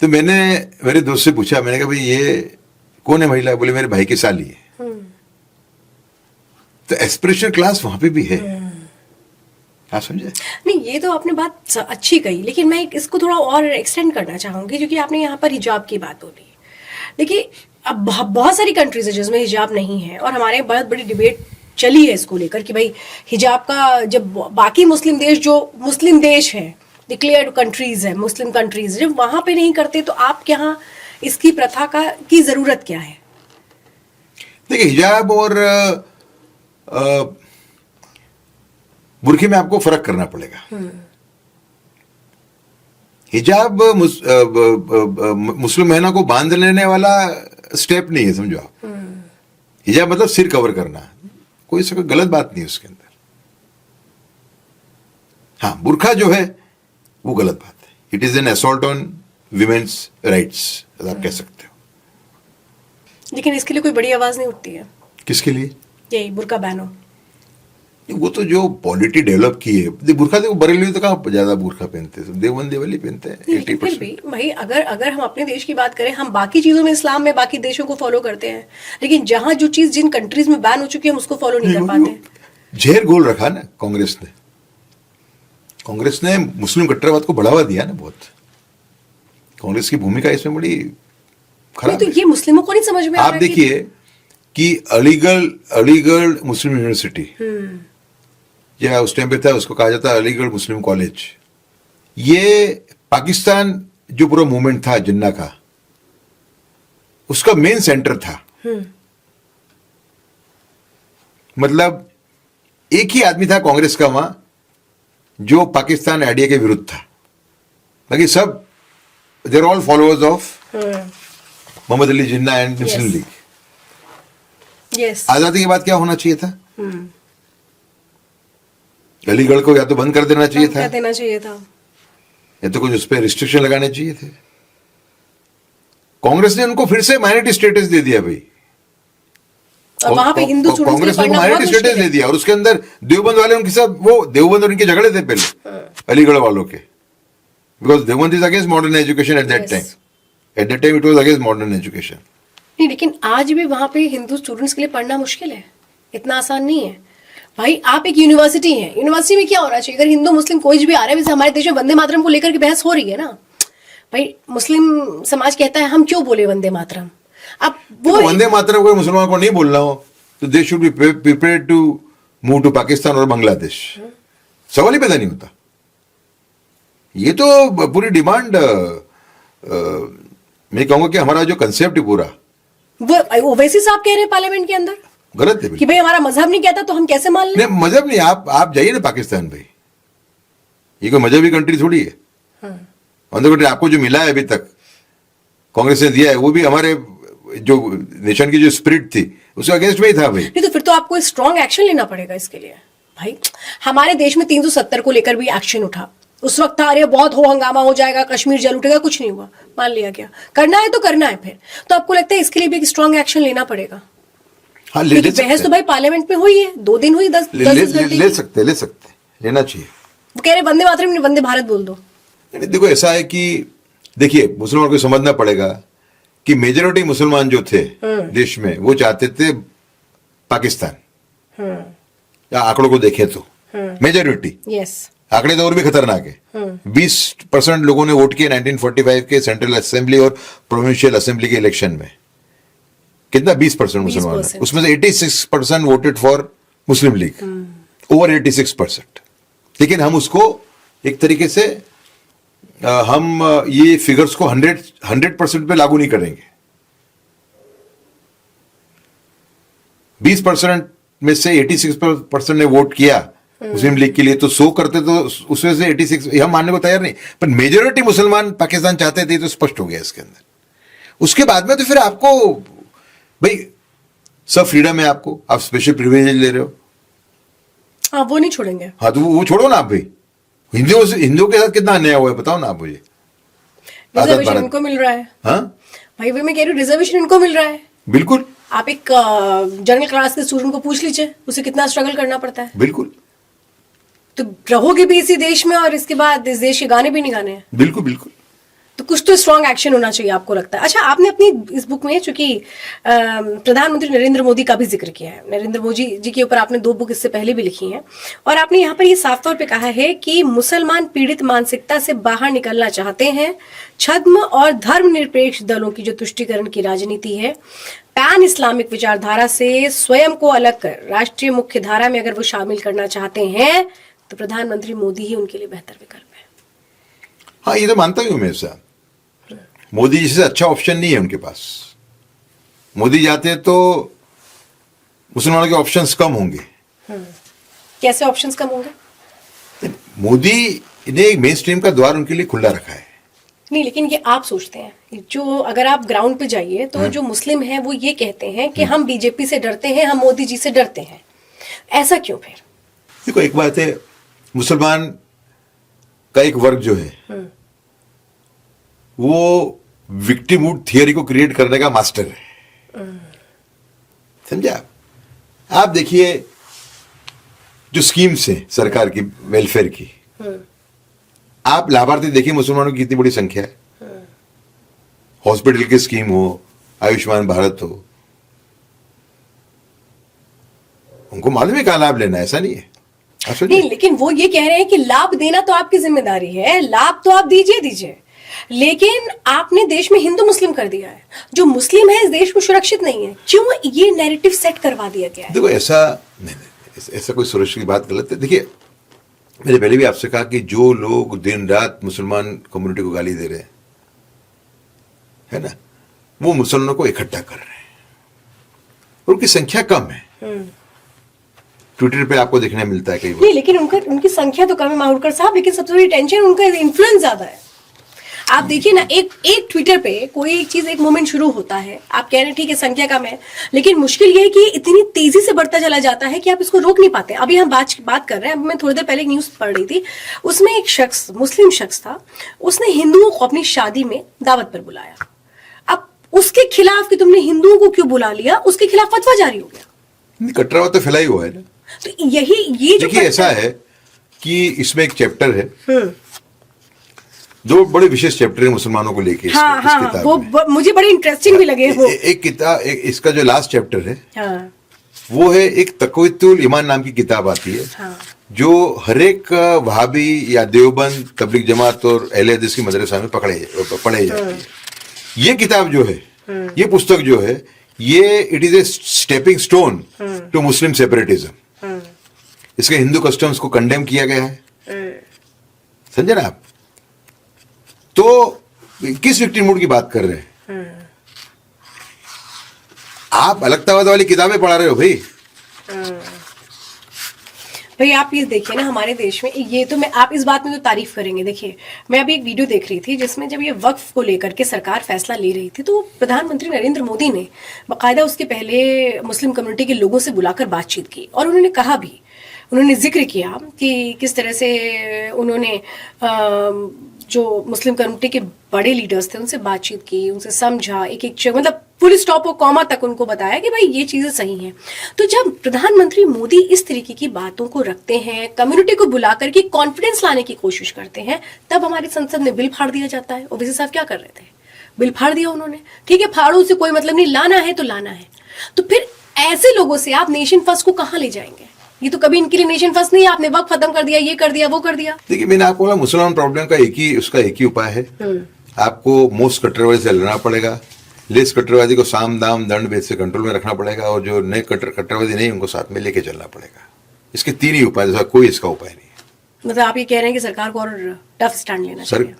तो मैंने मेरे दोस्त से पूछा, मैंने कहा भाई ये कौन है महिला? बोले मेरे भाई की साली है। तो एस्पिरेशनल क्लास वहां पे भी है, आप समझे? नहीं, ये तो आपने बात अच्छी कही, लेकिन मैं इसको थोड़ा और एक्सटेंड करना चाहूंगी, क्योंकि आपने यहाँ पर हिजाब की बात बोली। देखिए, अब बहुत सारी कंट्रीज है जिसमें हिजाब नहीं है, और हमारे बहुत बड़ी डिबेट चली है इसको लेकर कि भाई हिजाब का, जब बाकी मुस्लिम देश, जो मुस्लिम देश है, डिक्लेयर्ड कंट्रीज है, मुस्लिम कंट्रीज, जब वहां पे नहीं करते तो आप यहाँ इसकी प्रथा का की जरूरत क्या है? देखिए, हिजाब और बुर्के में आपको फर्क करना पड़ेगा। हिजाब मुस्लिम महिला को बांध लेने वाला स्टेप नहीं है, समझो आप। हिजाब मतलब सिर कवर करना, कोई सा गलत बात नहीं है उसके अंदर। हाँ, बुर्का जो है वो गलत बात है। It is an assault on women's rights, आप कह सकते हो। लेकिन इसके लिए कोई बड़ी आवाज नहीं उठती है। किसके लिए? यही बुर्का बैन हो। वो तो जो पॉलिटी डेवलप की है, बुर्का देखो, बरेली तो कहाँ ज्यादा बुर्का पहनते हैं, देवबंदी वाली पहनते हैं 80%। फिर भी भाई, अगर हम अपने देश की बात करें, हम बाकी चीजों में इस्लाम में बाकी देशों को फॉलो करते हैं, लेकिन जहां जो चीज जिन कंट्रीज में बैन हो चुकी है हम उसको फॉलो नहीं कर पाते। जहर घोल रखा ना कांग्रेस ने। कांग्रेस ने मुस्लिम कट्टरवाद को बढ़ावा दिया ना बहुत। कांग्रेस की भूमिका इसमें बड़ी खराब तो है। ये मुस्लिमों को नहीं समझ में आ आप रहा देखिए कि अलीगढ़ मुस्लिम यूनिवर्सिटी, या उस टाइम पे था, उसको कहा जाता अलीगढ़ मुस्लिम कॉलेज, ये पाकिस्तान जो पूरा मूवमेंट था जिन्ना का, उसका मेन सेंटर था। मतलब एक ही आदमी था कांग्रेस का वहां जो पाकिस्तान आइडिया के विरुद्ध था, बाकी सब there all followers of Mohammad Ali Jinnah and Muslim League. Yes. आजादी के बाद क्या होना चाहिए था? अलीगढ़ को या तो बंद कर देना चाहिए था, या तो कुछ उस पर रिस्ट्रिक्शन लगाने चाहिए थे। कांग्रेस ने उनको फिर से माइनॉरिटी स्टेटस दे दिया भाई। और वहां पे हिंदू स्टूडेंट्स कांग्रेस ने माइनॉरिटी स्टेटस दे दिया, और उसके अंदर देवबंद वाले उनके साथ, वो देवबंद और उनके झगड़े थे पहले अलीगढ़ वालों के, because Deoband is against modern education at that time. At that time it was against modern education. नहीं, लेकिन आज भी वहां पे हिंदू स्टूडेंट्स के लिए पढ़ना मुश्किल है, इतना आसान नहीं है भाई। आप एक यूनिवर्सिटी है, यूनिवर्सिटी में क्या होना चाहिए? अगर हिंदू मुस्लिम कोई भी आ रहा है, वैसे हमारे देश में वंदे मातरम को लेकर के बहस हो रही है ना भाई। मुस्लिम समाज कहता है हम क्यों बोले वंदे मातरम। अब वो वंदे मातरम को मुसलमान को नहीं बोलना हो तो they should be prepared to move to Pakistan और बांग्लादेश। सवाल ही पैदा नहीं होता। ये तो पूरी डिमांड, मैं कहूंगा कि हमारा जो कंसेप्ट है पूरा, वो ओवैसी साहब कह रहे हैं पार्लियामेंट के अंदर गलत है कि भाई हमारा मजहब नहीं कहता तो हम कैसे मान लें। नहीं, मजहब नहीं, आप जाइए ना पाकिस्तान भाई, ये कोई मजहबी कंट्री थोड़ी है। कंट्री आपको जो मिला है अभी तक, कांग्रेस ने दिया है, वो भी हमारे जो नेशन की जो स्पिरिट थी उसके अगेंस्ट में ही था भाई। नहीं तो फिर तो आपको स्ट्रॉन्ग एक्शन लेना पड़ेगा इसके लिए भाई। हमारे देश में 370 को लेकर भी एक्शन उठा, उस वक्त था अरे बहुत हो हंगामा हो जाएगा, कश्मीर जल उठेगा, कुछ नहीं हुआ, मान लिया गया। करना है तो करना है फिर। तो आपको लगता है इसके लिए भी एक स्ट्रॉन्ग एक्शन लेना पड़ेगा? हाँ, क्योंकि बहस तो भाई पार्लियामेंट में हुई है, 2 दिन हुई, 10 घंटे। ले सकते, लेना चाहिए। वो कह रहे वंदे मातरम नहीं, वंदे भारत बोल दो। देखो ऐसा है कि देखिए, मुसलमान को समझना पड़ेगा कि मेजोरिटी मुसलमान जो थे देश में, वो चाहते थे पाकिस्तान। या आंकड़ों को देखें तो मेजोरिटी, यस, आंकड़े तो और भी खतरनाक है। 20% लोगों ने वोट किया 1945 के सेंट्रल असेंबली और प्रोविंशियल असेंबली के इलेक्शन में। कितना? 20% मुसलमान है। उसमें से 86% voted for Muslim league, over 86%। लेकिन हम उसको एक तरीके से हम ये फिगर्स को 100% पे लागू नहीं करेंगे। 20% में से 86% ने वोट किया मुस्लिम लीग के लिए, तो 100 करते तो उसमें से 86 हम मानने को तैयार नहीं। पर मेजोरिटी मुसलमान पाकिस्तान चाहते थे, तो स्पष्ट हो गया इसके अंदर। उसके बाद में तो फिर आपको भाई सब फ्रीडम है आपको, आप स्पेशल प्रिविलेज ले रहे हो। हाँ, वो नहीं छोड़ेंगे। हाँ, तो वो छोड़ो ना आप भाई। हिंदुओं के साथ कितना अन्याय हुआ है बताओ ना आप मुझे। रिजर्वेशन इनको मिल रहा है। हाँ भाई, मैं कह रही हूँ रिजर्वेशन इनको मिल रहा है। बिल्कुल। आप एक जनरल क्लास के स्टूडेंट को पूछ लीजिए, उसे कितना स्ट्रगल करना पड़ता है। बिल्कुल। तो रहोगे भी इसी देश में और इसके बाद इस देश के गाने भी नहीं गाने हैं। बिल्कुल बिल्कुल। तो कुछ तो स्ट्रॉन्ग एक्शन होना चाहिए, आपको लगता है? अच्छा, आपने अपनी इस बुक में चूंकि प्रधानमंत्री नरेंद्र मोदी का भी जिक्र किया है, नरेंद्र मोदी जी के ऊपर आपने 2 बुक इससे पहले भी लिखी हैं, और आपने यहाँ पर ये साफ तौर पे कहा है कि मुसलमान पीड़ित मानसिकता से बाहर निकलना चाहते हैं। छद्म और धर्मनिरपेक्ष दलों की जो तुष्टीकरण की राजनीति है, पैन इस्लामिक विचारधारा से स्वयं को अलग कर राष्ट्रीय मुख्य धारा में अगर वो शामिल करना चाहते हैं तो प्रधानमंत्री मोदी ही उनके लिए बेहतर विकल्प है। हाँ, ये तो मानता हूं मैं साहब। मोदी जी से अच्छा ऑप्शन नहीं है उनके पास। मोदी जाते तो मुसलमानों के ऑप्शंस कम होंगे। कैसे ऑप्शंस कम होंगे? मोदी ने एक मेन स्ट्रीम का द्वार उनके लिए खुला रखा है। नहीं, लेकिन ये आप सोचते हैं, जो अगर आप ग्राउंड पे जाइए तो जो मुस्लिम हैं वो ये कहते हैं कि हम बीजेपी से डरते हैं, हम मोदी जी से डरते हैं। ऐसा क्यों फिर? देखो, एक बात है, मुसलमान का एक वर्ग जो है वो विक्टिमहुड थियरी को क्रिएट करने का मास्टर है। समझा? आप देखिए जो स्कीम्स हैं सरकार की वेलफेयर की, आप लाभार्थी देखिए मुसलमानों की कितनी बड़ी संख्या है। हॉस्पिटल की स्कीम हो, आयुष्मान भारत हो, उनको मालूम है कहाँ लाभ लेना है, ऐसा नहीं है। नहीं, लेकिन वो ये कह रहे हैं कि लाभ देना तो आपकी जिम्मेदारी है, लाभ तो आप दीजिए, लेकिन आपने देश में हिंदू मुस्लिम कर दिया है। जो मुस्लिम है इस देश में सुरक्षित नहीं है। क्यों ये नैरेटिव सेट करवा दिया गया है? देखो, ऐसा नहीं, ऐसा कोई सुरक्षा की बात गलत है। देखिए, मैंने पहले भी आपसे कहा कि जो लोग दिन रात मुसलमान कम्युनिटी को गाली दे रहे हैं, है ना, वो मुसलमानों को इकट्ठा कर रहे हैं और उनकी संख्या कम है। ट्विटर पे आपको देखने मिलता है कई बार। नहीं, लेकिन उनकी संख्या तो कम है माहूरकर साहब, लेकिन सबसे बड़ी टेंशन उनका इन्फ्लुएंस ज्यादा है। आप देखिए ना, एक ट्विटर पे कोई एक चीज, एक मूवमेंट शुरू होता है, आप कह रहे हैं ठीक है संख्या कम है, लेकिन मुश्किल ये है कि इतनी तेजी से बढ़ता चला जाता है कि आप इसको रोक नहीं पाते। अभी हम बात कर रहे हैं, मैं थोड़ी देर पहले एक न्यूज पढ़ रही थी, उसमें एक शख्स, मुस्लिम शख्स था, उसने हिंदुओं को अपनी शादी में दावत पर बुलाया। अब उसके खिलाफ कि तुमने हिंदुओं को क्यों बुला लिया, उसके खिलाफ फतवा जारी हो गया। कट्टरवाद तो फैलाई हुआ है ना। तो ये जो देखिए, ऐसा है कि इसमें एक चैप्टर है, दो बड़े विशेष चैप्टर है मुसलमानों को लेके इस किताब वो मुझे बड़े इंटरेस्टिंग भी लगे वो। एक किताब, इसका जो लास्ट चैप्टर है, हाँ, वो है एक तक़वीतुल ईमान नाम की किताब आती है, हाँ, जो हर एक वहाबी या देवबंद, तबलीग जमात और अहले हदीस की मदरसा में पढ़े जाती है। ये किताब जो है, ये पुस्तक जो है, ये it is a stepping stone to Muslim separatism. इसके हिंदू कस्टम्स को कंडेम किया गया है। समझे ना आप? तो किस विक्टिमहुड की बात कर रहे हैं आप? अलगतावाद वाली किताबें पढ़ा रहे हो भाई। भाई आप ये देखिए ना, हमारे देश में ये तो, मैं आप इस बात में तो तारीफ करेंगे। देखिए, मैं अभी एक वीडियो देख रही थी जिसमें जब ये वक्फ को लेकर के सरकार फैसला ले रही थी, तो प्रधानमंत्री नरेंद्र मोदी ने बाकायदा उसके पहले मुस्लिम कम्युनिटी के लोगों से बुलाकर बातचीत की और उन्होंने कहा भी, उन्होंने जिक्र किया कि किस तरह से उन्होंने जो मुस्लिम कम्युनिटी के बड़े लीडर्स थे उनसे बातचीत की, उनसे समझा, एक मतलब फुल स्टॉप और कॉमा तक उनको बताया कि भाई ये चीजें सही हैं। तो जब प्रधानमंत्री मोदी इस तरीके की बातों को रखते हैं, कम्युनिटी को बुला करके कॉन्फिडेंस लाने की कोशिश करते हैं, तब हमारी संसद में बिल फाड़ दिया जाता है। ओवैसी साहब क्या कर रहे थे? बिल फाड़ दिया उन्होंने। ठीक है, फाड़ो से कोई मतलब नहीं, लाना है तो लाना है। तो फिर ऐसे लोगों से आप नेशन फर्स्ट को कहां ले जाएंगे? ये तो कभी इनके लिए नेशन फर्स्ट नहीं है। आपने वक्त खत्म कर दिया, ये कर दिया, वो कर दिया। देखिए, मैंने आपको बोला मुसलमान प्रॉब्लम का एक ही उपाय है। आपको मोस्ट कट्टरवादी से लड़ना पड़ेगा, लेस कट्टरवादी को साम दाम दंड भेद से कंट्रोल में रखना पड़ेगा, और जो नए कट्टरवादी नहीं उनको साथ में लेके चलना पड़ेगा। इसके तीन ही उपाय, जैसा कोई इसका उपाय नहीं है। मतलब आप ये कह रहे हैं कि सरकार को और टफ स्टैंड लेना चाहिए?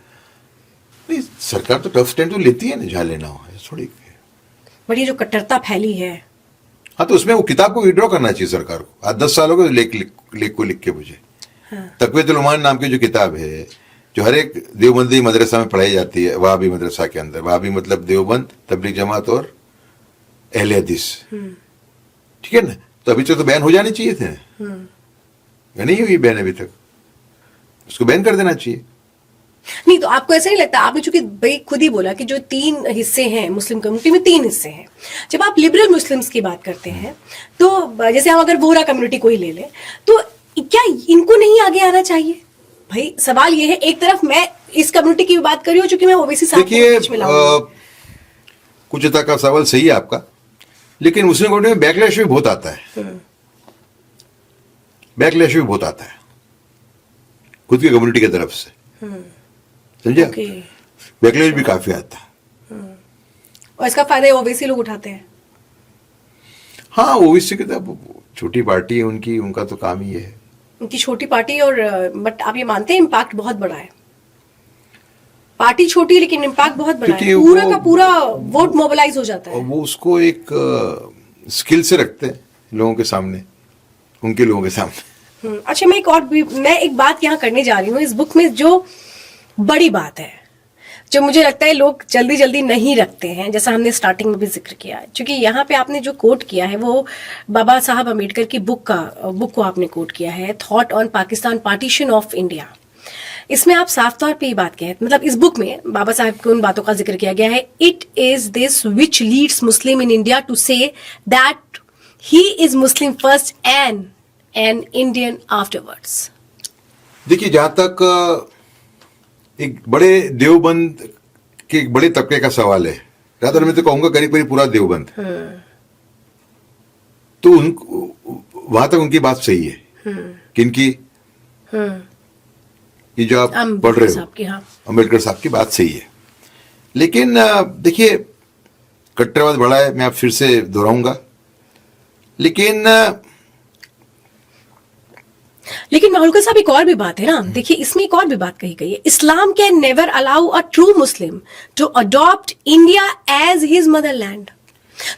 नहीं, सरकार तो टफ स्टैंड तो लेती है ना, जहां लेना हो, थोड़ी। बट ये जो कट्टरता फैली है, हाँ, तो उसमें वो किताब को विड्रॉ करना चाहिए सरकार को। आज 10 साल हो गए लेख को लिख के मुझे। तक़वीतुल ईमान नाम की जो किताब है, जो हर एक देवबंदी मदरसा में पढ़ाई जाती है, वहाबी मदरसा के अंदर, वहाबी मतलब देवबंद, तबलीग जमात और अहले हदीस, ठीक है ना? तो अभी तो बैन हो जाने चाहिए थे, नहीं हुई बैन अभी तक, उसको बैन कर देना चाहिए। नहीं, तो आपको ऐसा नहीं लगता? आपने चूंकि भाई खुद ही बोला कि जो 3 हिस्से हैं मुस्लिम कम्युनिटी में, 3 हिस्से हैं। जब आप लिबरल मुस्लिम्स की बात करते हैं, तो जैसे हम अगर वोहरा कम्युनिटी को ही ले लें, तो क्या इनको नहीं आगे आना चाहिए? भाई सवाल ये है, एक तरफ मैं इस कम्युनिटी की भी बात कर रही हूँ, चूंकि मैं ओवैसी साहब देखिए, कुछ का सवाल सही है आपका, लेकिन मुस्लिम कम्युनिटी में बैकलैश भी बहुत आता है। बैकलैश भी बहुत आता है खुद की कम्युनिटी की तरफ से, समझे? बैकलैश भी काफी आता है, और इसका फायदा ओवैसी लोग उठाते हैं। हाँ, ओवैसी की तो छोटी पार्टी है उनकी, उनका तो काम ही है। उनकी छोटी पार्टी, और बट आप ये मानते हैं इम्पैक्ट बहुत बड़ा है? पार्टी छोटी है लेकिन इम्पैक्ट बहुत बड़ा है, क्योंकि पूरा वो- का पूरा वोट मोबिलाइज हो जाता और है। वो उसको एक स्किल से रखते हैं लोगों के सामने, उनके लोगों के सामने। अच्छा, मैं एक बात यहाँ करने जा रही हूँ। इस बुक में जो बड़ी बात है, जो मुझे लगता है लोग जल्दी जल्दी नहीं रखते हैं, जैसा हमने स्टार्टिंग में भी जिक्र किया है, क्योंकि यहाँ पे आपने जो कोट किया है वो बाबा साहब अम्बेडकर की बुक को आपने कोट किया है, thought on Pakistan partition of India. इसमें आप साफ तौर पे ये बात कहें, मतलब इस बुक में बाबा साहब की उन बातों का जिक्र किया गया है, it is this which leads Muslim in India to say that he is Muslim first and an Indian afterwards. देखिए, जहां तक एक बड़े देवबंद के एक बड़े तबके का सवाल है, ज्यादा मैं तो कहूंगा करीब करीब पूरा देवबंद, तो वहां तक उनकी बात सही है। किनकी? ये जो आप पढ़ रहे हो, हाँ। अम्बेडकर साहब की बात सही है। लेकिन देखिए, कट्टरवाद बड़ा है, मैं आप फिर से दोहराऊंगा, लेकिन माहौलकर साहब, एक और भी बात है ना, देखिए इसमें एक और भी बात कही गई है, Islam can never allow a true Muslim to adopt India as his motherland.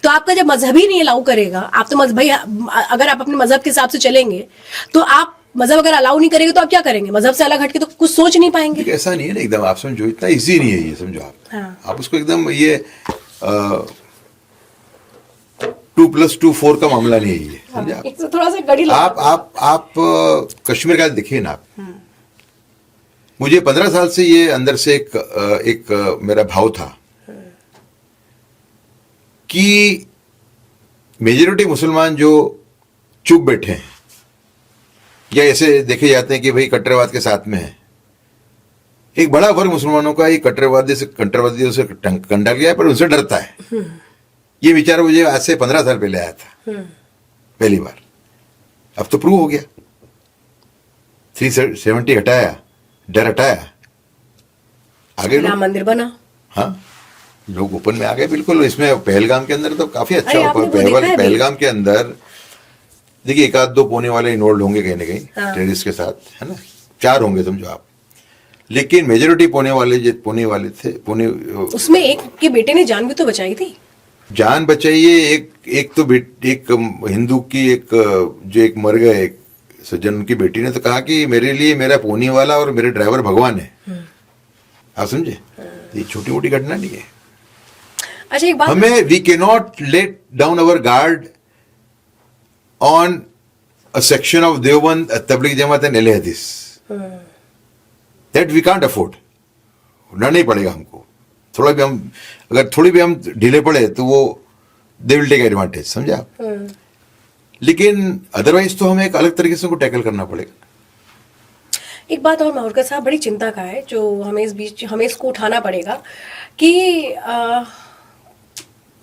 तो आपका जब मजहब ही नहीं अलाउ करेगा, आप तो भाई अगर आप अपने मजहब के हिसाब से चलेंगे तो आप मजहब अगर अलाउ नहीं करेंगे तो आप क्या करेंगे? मजहब से अलग हटके तो कुछ सोच नहीं पाएंगे। ऐसा नहीं है ना, एकदम आप समझो, इतना इजी नहीं है ये, समझो आप। हाँ। आप उसको एकदम ये 2+2=4 का मामला नहीं है ये, समझे आप? इससे थोड़ा सा गड़ी आप कश्मीर का देखिए ना आप। मुझे 15 साल से ये अंदर से एक मेरा भाव था कि मेजॉरिटी मुसलमान जो चुप बैठे हैं या ऐसे देखे जाते हैं कि भाई कट्टरवाद के साथ में है, एक बड़ा वर्ग मुसलमानों का ये कट्टरवादियों से कंडा गया है, पर उनसे डरता है। ये विचार मुझे आज से 15 साल पहले आया था पहली बार, अब तो प्रूव हो गया। 370 हटाया, डर हटाया, आगे राम मंदिर बना। हाँ, लोग ओपन में आ गए बिल्कुल। इसमें पहलगाम के अंदर तो काफी अच्छा अरे हुआ। आपने वो देखा है भी? पहलगाम के अंदर देखिए, 1-2 पुणे वाले इन्वॉल्व होंगे कहीं ना कहीं हाँ। टेररिस्ट के साथ, है ना, 4 होंगे समझो आप, लेकिन मेजोरिटी पुणे वाले थे। पुणे उसमें एक के बेटे ने जान भी तो बचाई थी। जान बचाइए, एक हिंदू की जो एक मर गए एक सज्जन की बेटी ने तो कहा कि मेरे लिए मेरा पुणे वाला और मेरे ड्राइवर भगवान है। आप समझे, ये छोटी मोटी घटना नहीं है। अच्छा, एक बात, हमें we can not let down our guard on a section of Deoband, Tablighi Jamaat and Ahle Hadith, that we can't afford. उड़ना नहीं पड़ेगा हमको। अगर थोड़ी भी हम ढीले पड़े तो वो दे विल टेक एडवांटेज, समझा आप? लेकिन अदरवाइज तो हमें एक अलग तरीके से उनको टैकल करना पड़ेगा। एक बात और माहौलकर साहब बड़ी चिंता का है, जो हमें इसको उठाना पड़ेगा कि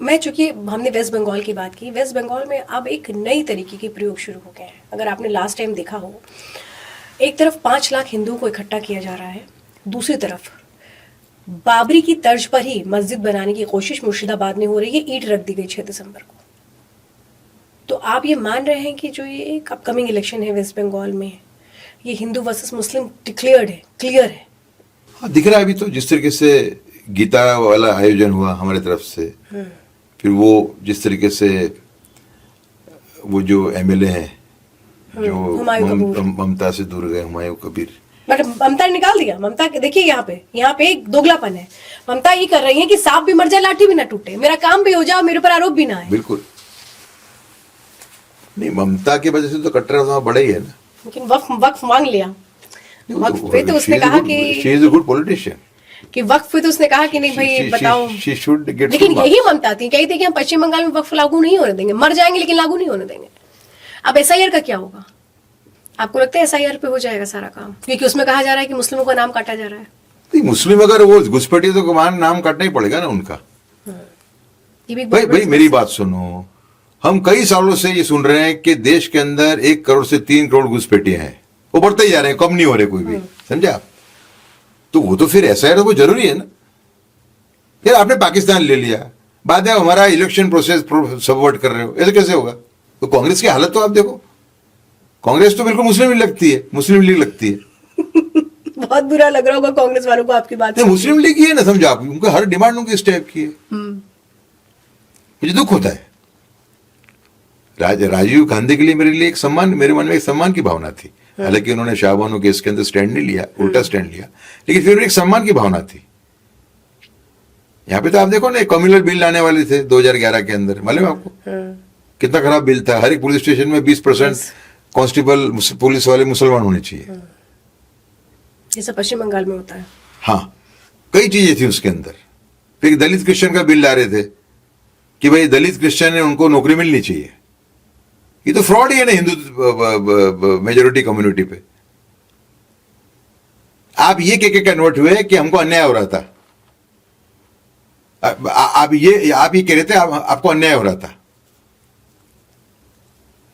चूंकि हमने वेस्ट बंगाल की बात की, वेस्ट बंगाल में अब एक नई तरीके के प्रयोग शुरू हो गए हैं। अगर आपने लास्ट टाइम देखा हो, एक तरफ 5 लाख हिंदुओं को इकट्ठा किया जा रहा है, दूसरी तरफ बाबरी की तर्ज पर ही मस्जिद बनाने की कोशिश मुर्शिदाबाद में हो रही है। ईंट रख दी गई 6 दिसंबर को। तो आप ये मान रहे हैं कि जो ये एक अपकमिंग इलेक्शन है वेस्ट बंगाल में, ये हिंदू वर्सेस मुस्लिम डिक्लेयर्ड है, क्लियर है? हाँ, दिख रहा है अभी तो, जिस तरीके से गीता वाला आयोजन हुआ हमारे तरफ से, फिर वो जिस तरीके से वो जो एमएलए हैं जो ममता से दूर गए, हुमायूं कबीर, बट ममता ने निकाल दिया। ममता देखिए, यहाँ पे एक दोगलापन है। ममता ये कर रही है कि सांप भी मर जाए, लाठी भी ना टूटे, मेरा काम भी हो जाए, मेरे ऊपर आरोप भी ना आए। बिल्कुल नहीं, ममता की वजह से तो कट्टरवाद बड़ा ही है ना। लेकिन वक्फ मांग लिया। वक्फ पे तो उसने कहा कि she is a good politician, कि वक्फ पे तो उसने कहा कि नहीं भाई बताओ। She should get. लेकिन यही ममता थी, कही थी कि हम पश्चिम बंगाल में वक्फ लागू नहीं होने देंगे, मर जाएंगे लेकिन लागू नहीं होने देंगे। अब एसआईआर का क्या होगा? आपको लगता है एसआईआर पे हो जाएगा सारा काम? क्योंकि उसमें कहा जा रहा है कि मुस्लिमों का नाम काटा जा रहा है। नहीं, मुस्लिम अगर वो घुसपैठी तो नाम काटना ही पड़ेगा ना उनका। भाई मेरी बात सुनो, हम कई सालों से ये सुन रहे हैं कि देश के अंदर 1 करोड़ से 3 करोड़ घुसपैठियां हैं, वो बढ़ते ही जा रहे हैं, कम नहीं हो रहे कोई भी, समझा? तो वो तो फिर एसआईआर वो जरूरी है ना यार। आपने पाकिस्तान ले लिया, बाद में हमारा इलेक्शन प्रोसेस सबवर्ट कर रहे हो, ऐसे कैसे होगा? तो कांग्रेस की हालत तो आप देखो, कांग्रेस तो बिल्कुल मुस्लिम लीग लगती है, बहुत बुरा लग रहा होगा कांग्रेस वालों को आपकी बात नहीं, मुस्लिम लीग ही है ना, समझो आप, उनको हर डिमांड उनकी इस टाइप की है। मुझे दुख होता है। राजीव गांधी के लिए मेरे लिए एक सम्मान, मेरे मन में एक सम्मान की भावना थी। हालांकि उन्होंने शाहबानो केस के अंदर स्टैंड नहीं लिया, उल्टा स्टैंड लिया, लेकिन फिर एक सम्मान की भावना थी। यहाँ पे तो आप देखो ना, कम्युनल बिल लाने वाले थे 2011 के अंदर, मालूम है आपको कितना खराब बिल था। हर एक पुलिस स्टेशन में 20% कांस्टेबल पुलिस वाले मुसलमान होने चाहिए। ये सब पश्चिम बंगाल में होता है। हाँ, कई चीजें थी उसके अंदर। फिर दलित क्रिश्चियन का बिल ला रहे थे कि भाई दलित क्रिश्चियन है, उनको नौकरी मिलनी चाहिए। ये तो फ्रॉड ही है ना हिंदू मेजोरिटी कम्युनिटी पे। आप ये कह के कन्वर्ट हुए कि हमको अन्याय हो रहा था। आप ये कह रहे थे आपको अन्याय हो रहा था।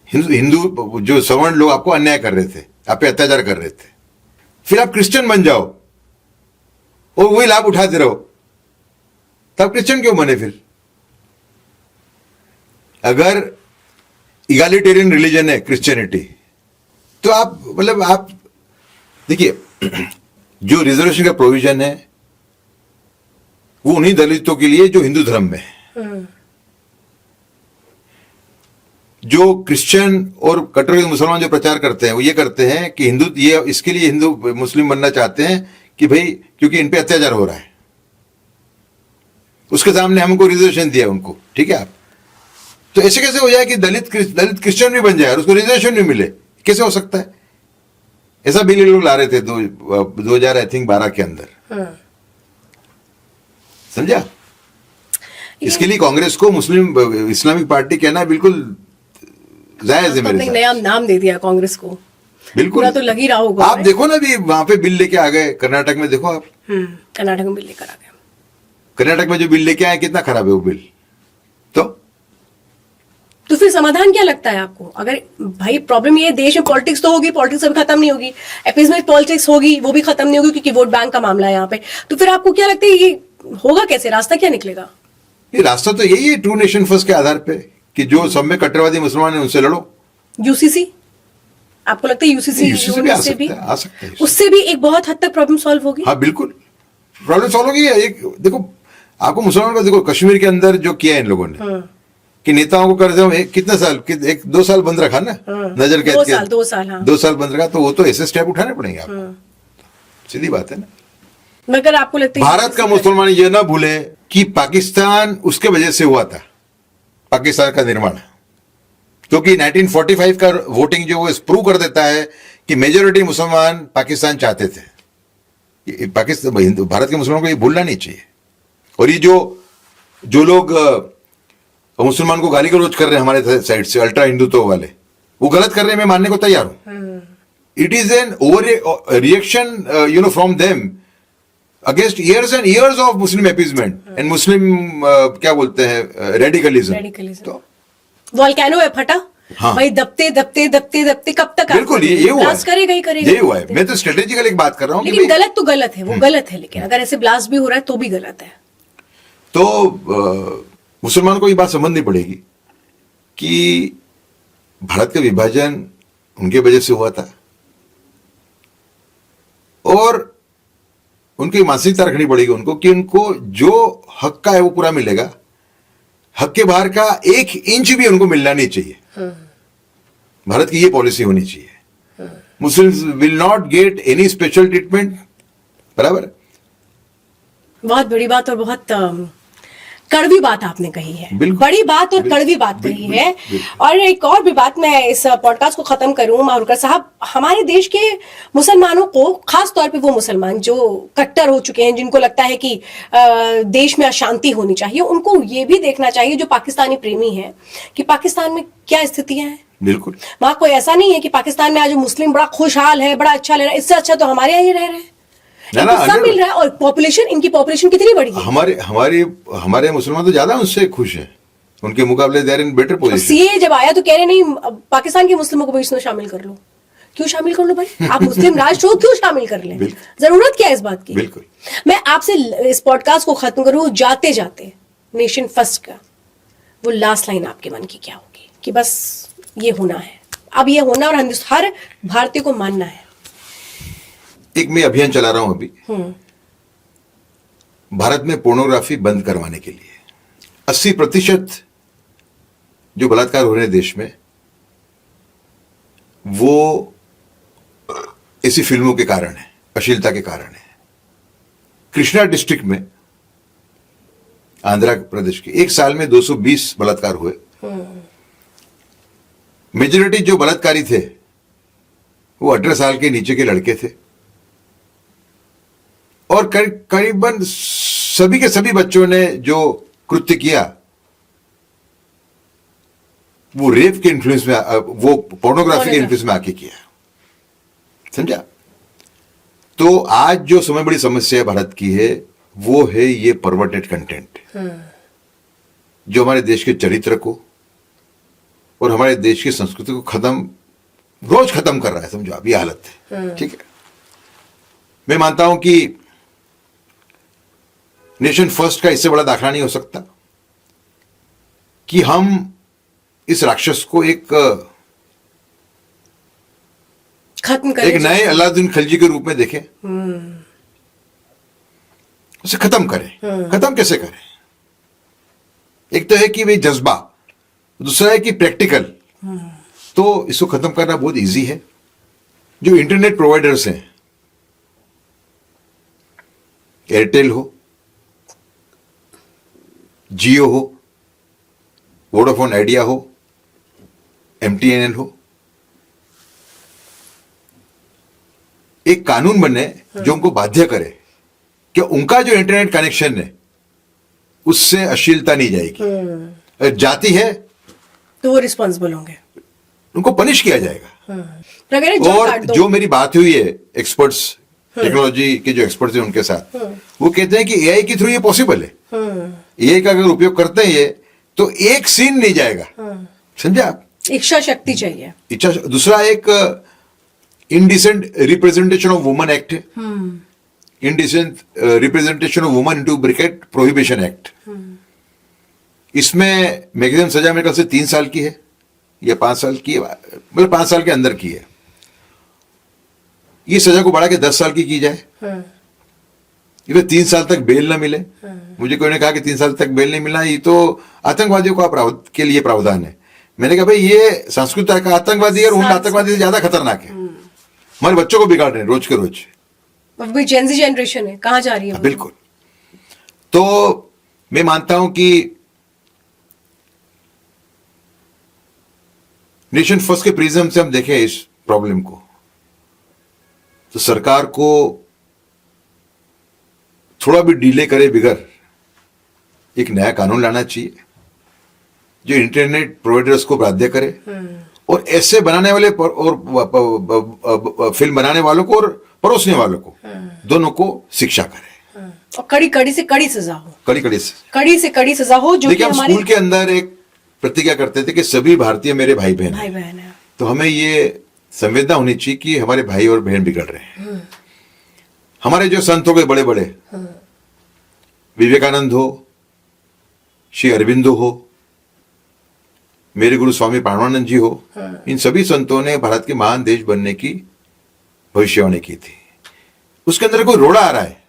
हिंदू जो सवर्ण लोग आपको अन्याय कर रहे थे, आप पे अत्याचार कर रहे थे। फिर आप क्रिश्चियन बन जाओ और वही लाभ उठाते रहो, तब क्रिश्चियन क्यों बने फिर? अगर इगैलिटेरियन रिलीजन है क्रिश्चियनिटी, तो आप मतलब आप देखिए, जो रिजर्वेशन का प्रोविजन है वो उन्हीं दलितों के लिए जो हिंदू धर्म में है। जो क्रिश्चियन और कट्टर मुसलमान जो प्रचार करते हैं वो ये करते हैं कि हिंदू, ये इसके लिए हिंदू मुस्लिम बनना चाहते हैं कि भाई क्योंकि इन पे अत्याचार हो रहा है, उसके सामने हमको रिजर्वेशन दिया उनको, ठीक है आप। तो ऐसे कैसे हो जाए कि दलित क्रिश्चियन भी बन जाए और उसको रिजर्वेशन भी मिले? कैसे हो सकता है? ऐसा बिल लोग ला रहे थे 2012 के अंदर, समझा? इसके लिए कांग्रेस को मुस्लिम इस्लामिक पार्टी कहना बिल्कुल जायज है मेरे साथ। नया नाम दे दिया कांग्रेस को, बिल्कुल तो लग ही रहा होगा। आप देखो ना, भी वहां पे बिल लेके आ गए कर्नाटक में, देखो आप कर्नाटक में बिल लेकर आ गए। कर्नाटक में जो बिल लेके आए कितना खराब है वो बिल। तो फिर समाधान क्या लगता है आपको? अगर भाई प्रॉब्लम ये है, देश में पॉलिटिक्स तो होगी, पॉलिटिक्स अभी खत्म नहीं होगी, एपिसमेंट पॉलिटिक्स होगी, वो भी खत्म नहीं होगी क्योंकि वोट बैंक का मामला है यहाँ पे। तो फिर आपको क्या लगता है ये होगा कैसे? रास्ता क्या निकलेगा? ये रास्ता तो यही है, टू नेशन फर्स्ट के आधार पे, कि जो सब में कट्टरवादी मुसलमान है उनसे लड़ो। यूसीसी, आपको लगता है यूसीसी भी आ सकता है, उससे भी एक बहुत हद तक प्रॉब्लम सॉल्व होगी? हाँ बिल्कुल प्रॉब्लम सॉल्व होगी। एक देखो, आपको मुसलमान का देखो, कश्मीर के अंदर जो किया है इन लोगों ने कि नेताओं को कर दो, कितने साल, 1-2 साल बंद रखा ना, नजर कैद के 2 साल, हाँ। 2 साल बंद रखा, तो वो तो ऐसे स्टेप उठाने पड़ेंगे आपको, सीधी बात है ना। मगर आपको लगता है भारत का मुसलमान ये ना भूले कि पाकिस्तान उसके वजह से हुआ था, पाकिस्तान का निर्माण, क्योंकि 1945 का वोटिंग जो वो प्रूव कर देता है कि मेजोरिटी मुसलमान पाकिस्तान चाहते थे। पाकिस्तान, भारत के मुसलमानों को ये भूलना नहीं चाहिए। और ये जो लोग मुसलमान को गाली गलौज कर रहे हैं हमारे साइड से, अल्ट्रा हिंदुत्व वाले, वो गलत कर रहे हैं, मैं मानने को तैयार हूं। It is an over reaction from them against years and years of Muslim appeasement and Muslim क्या बोलते हैं, रेडिकलिज्म। तो वोल्केनो है फटा, हाँ। भाई दबते दबते दबते दबते कब तक? बिल्कुल ये हुआ है, करेगा ही करेगा, यही हुआ है। मैं तो स्ट्रेटेजिकल एक बात कर रहा हूँ, लेकिन गलत तो गलत है, वो गलत है, लेकिन अगर ऐसे ब्लास्ट भी हो रहा है तो भी गलत है। तो मुसलमान को ये बात समझनी पड़ेगी कि भारत का विभाजन उनके वजह से हुआ था, और उनकी मानसिकता रखनी पड़ेगी उनको कि उनको जो हक का है वो पूरा मिलेगा, हक के बाहर का 1 इंच भी उनको मिलना नहीं चाहिए। भारत की ये पॉलिसी होनी चाहिए, Muslims will not get any special treatment, बराबर। बहुत बड़ी बात और बहुत कड़वी बात आपने कही है, बड़ी बात और कड़वी बात कही है। और एक और भी बात, मैं इस पॉडकास्ट को खत्म करूं, मारूकर साहब, हमारे देश के मुसलमानों को, खास तौर पे वो मुसलमान जो कट्टर हो चुके हैं, जिनको लगता है कि देश में अशांति होनी चाहिए, उनको ये भी देखना चाहिए, जो पाकिस्तानी प्रेमी है, कि पाकिस्तान में क्या स्थितियां हैं। बिल्कुल, वहां कोई ऐसा नहीं है कि पाकिस्तान में आज मुस्लिम बड़ा खुशहाल है, बड़ा अच्छा ले रहा है, इससे अच्छा तो हमारे यहाँ ही रह रहे हैं, सब मिल रहा है। और पॉपुलेशन, इनकी पॉपुलेशन कितनी बड़ी है? हमारे मुसलमान तो ज्यादा उससे खुश हैं, उनके मुकाबले they are in better position. CA जब आया तो कह रहे नहीं पाकिस्तान के मुस्लिमों को भी इसमें शामिल कर लो। क्यों शामिल कर लो भाई? आप मुस्लिम राष्ट्र हो, क्यों शामिल कर लें? जरूरत क्या है इस बात की? बिल्कुल। मैं आपसे इस पॉडकास्ट को खत्म करूं, जाते जाते नेशन फर्स्ट का वो लास्ट लाइन आपके मन की क्या होगी कि बस ये होना है, अब ये होना, और हर भारतीय को मानना है? एक मैं अभियान चला रहा हूं अभी भारत में पोर्नोग्राफी बंद करवाने के लिए। 80% जो बलात्कार हो रहे हैं देश में वो ऐसी फिल्मों के कारण है, अश्लीलता के कारण है। कृष्णा डिस्ट्रिक्ट में, आंध्र प्रदेश के, एक साल में 220 बलात्कार हुए। मेजोरिटी जो बलात्कारी थे वो 18 साल के नीचे के लड़के थे और करीबन सभी के सभी बच्चों ने जो कृत्य किया वो रेप के इन्फ्लुएंस में, वो पोर्नोग्राफी के इन्फ्लुएंस में आके किया। समझा? तो आज जो सबसे बड़ी समस्या भारत की है वो है ये परवर्टेड कंटेंट, जो हमारे देश के चरित्र को और हमारे देश की संस्कृति को रोज खत्म कर रहा है। समझो, अब ये हालत है। ठीक है, मैं मानता हूं कि नेशन फर्स्ट का इससे बड़ा दाखला नहीं हो सकता कि हम इस राक्षस को खत्म करें, एक नए अलाउद्दीन खिलजी के रूप में देखें, उसे खत्म करें। खत्म कैसे करें? एक तो है कि भाई जज्बा, दूसरा है कि प्रैक्टिकल। तो इसको खत्म करना बहुत इजी है। जो इंटरनेट प्रोवाइडर्स हैं, एयरटेल हो, जियो हो, वोडाफोन आइडिया हो, एमटीएनएल हो, एक कानून बने जो उनको बाध्य करे कि उनका जो इंटरनेट कनेक्शन है उससे अश्लीलता नहीं जाएगी। अगर जाती है तो वो रिस्पॉन्सिबल होंगे, उनको पनिश किया जाएगा। और जो जो मेरी बात हुई है एक्सपर्ट्स, टेक्नोलॉजी के जो एक्सपर्ट्स हैं उनके साथ, वो कहते हैं कि एआई के थ्रू ये पॉसिबल है। एआई का अगर उपयोग करते हैं ये, तो एक सीन नहीं जाएगा। समझा? इच्छा शक्ति चाहिए। इच्छा। दूसरा एक indecent representation of woman act है, indecent representation of woman into bracket prohibition act. इसमें मैक्सिमम सजा मेरे ख्याल से 3 साल की है या 5 साल की है, मतलब 5 साल के अंदर की है। ये सजा को बढ़ा के 10 साल की जाए, इधर 3 साल तक बेल ना मिले। मुझे कोई ने कहा कि 3 साल तक बेल नहीं मिलना, ये तो आतंकवादियों के लिए प्रावधान है। मैंने कहा भाई ये सांस्कृतिक आतंकवादी और उन आतंकवादी से ज्यादा खतरनाक है, हमारे बच्चों को बिगाड़ रहे हैं रोज के रोज। अब जेनजी जनरेशन है, कहां जा रही है? बिल्कुल। तो मैं मानता हूं कि नेशन फर्स्ट के प्रिज्म से हम देखें इस प्रॉब्लम को, तो सरकार को थोड़ा भी डिले करे बिगर एक नया कानून लाना चाहिए जो इंटरनेट प्रोवाइडर्स को बाध्य करे और ऐसे बनाने वाले और फिल्म बनाने वालों को और परोसने वालों को, दोनों को शिक्षा करे और कड़ी से कड़ी सजा हो। कड़ी से कड़ी सजा हो। जो देखिए, हम स्कूल के अंदर एक प्रतिज्ञा करते थे कि सभी भारतीय मेरे भाई बहन हैं। तो हमें ये संवेदना होनी चाहिए कि हमारे भाई और बहन बिगड़ रहे हैं। हमारे जो संत हो गए बड़े बड़े, विवेकानंद हो, श्री अरविंदो हो, मेरे गुरु स्वामी प्राणवानंद जी हो, इन सभी संतों ने भारत के महान देश बनने की भविष्यवाणी की थी। उसके अंदर कोई रोड़ा आ रहा है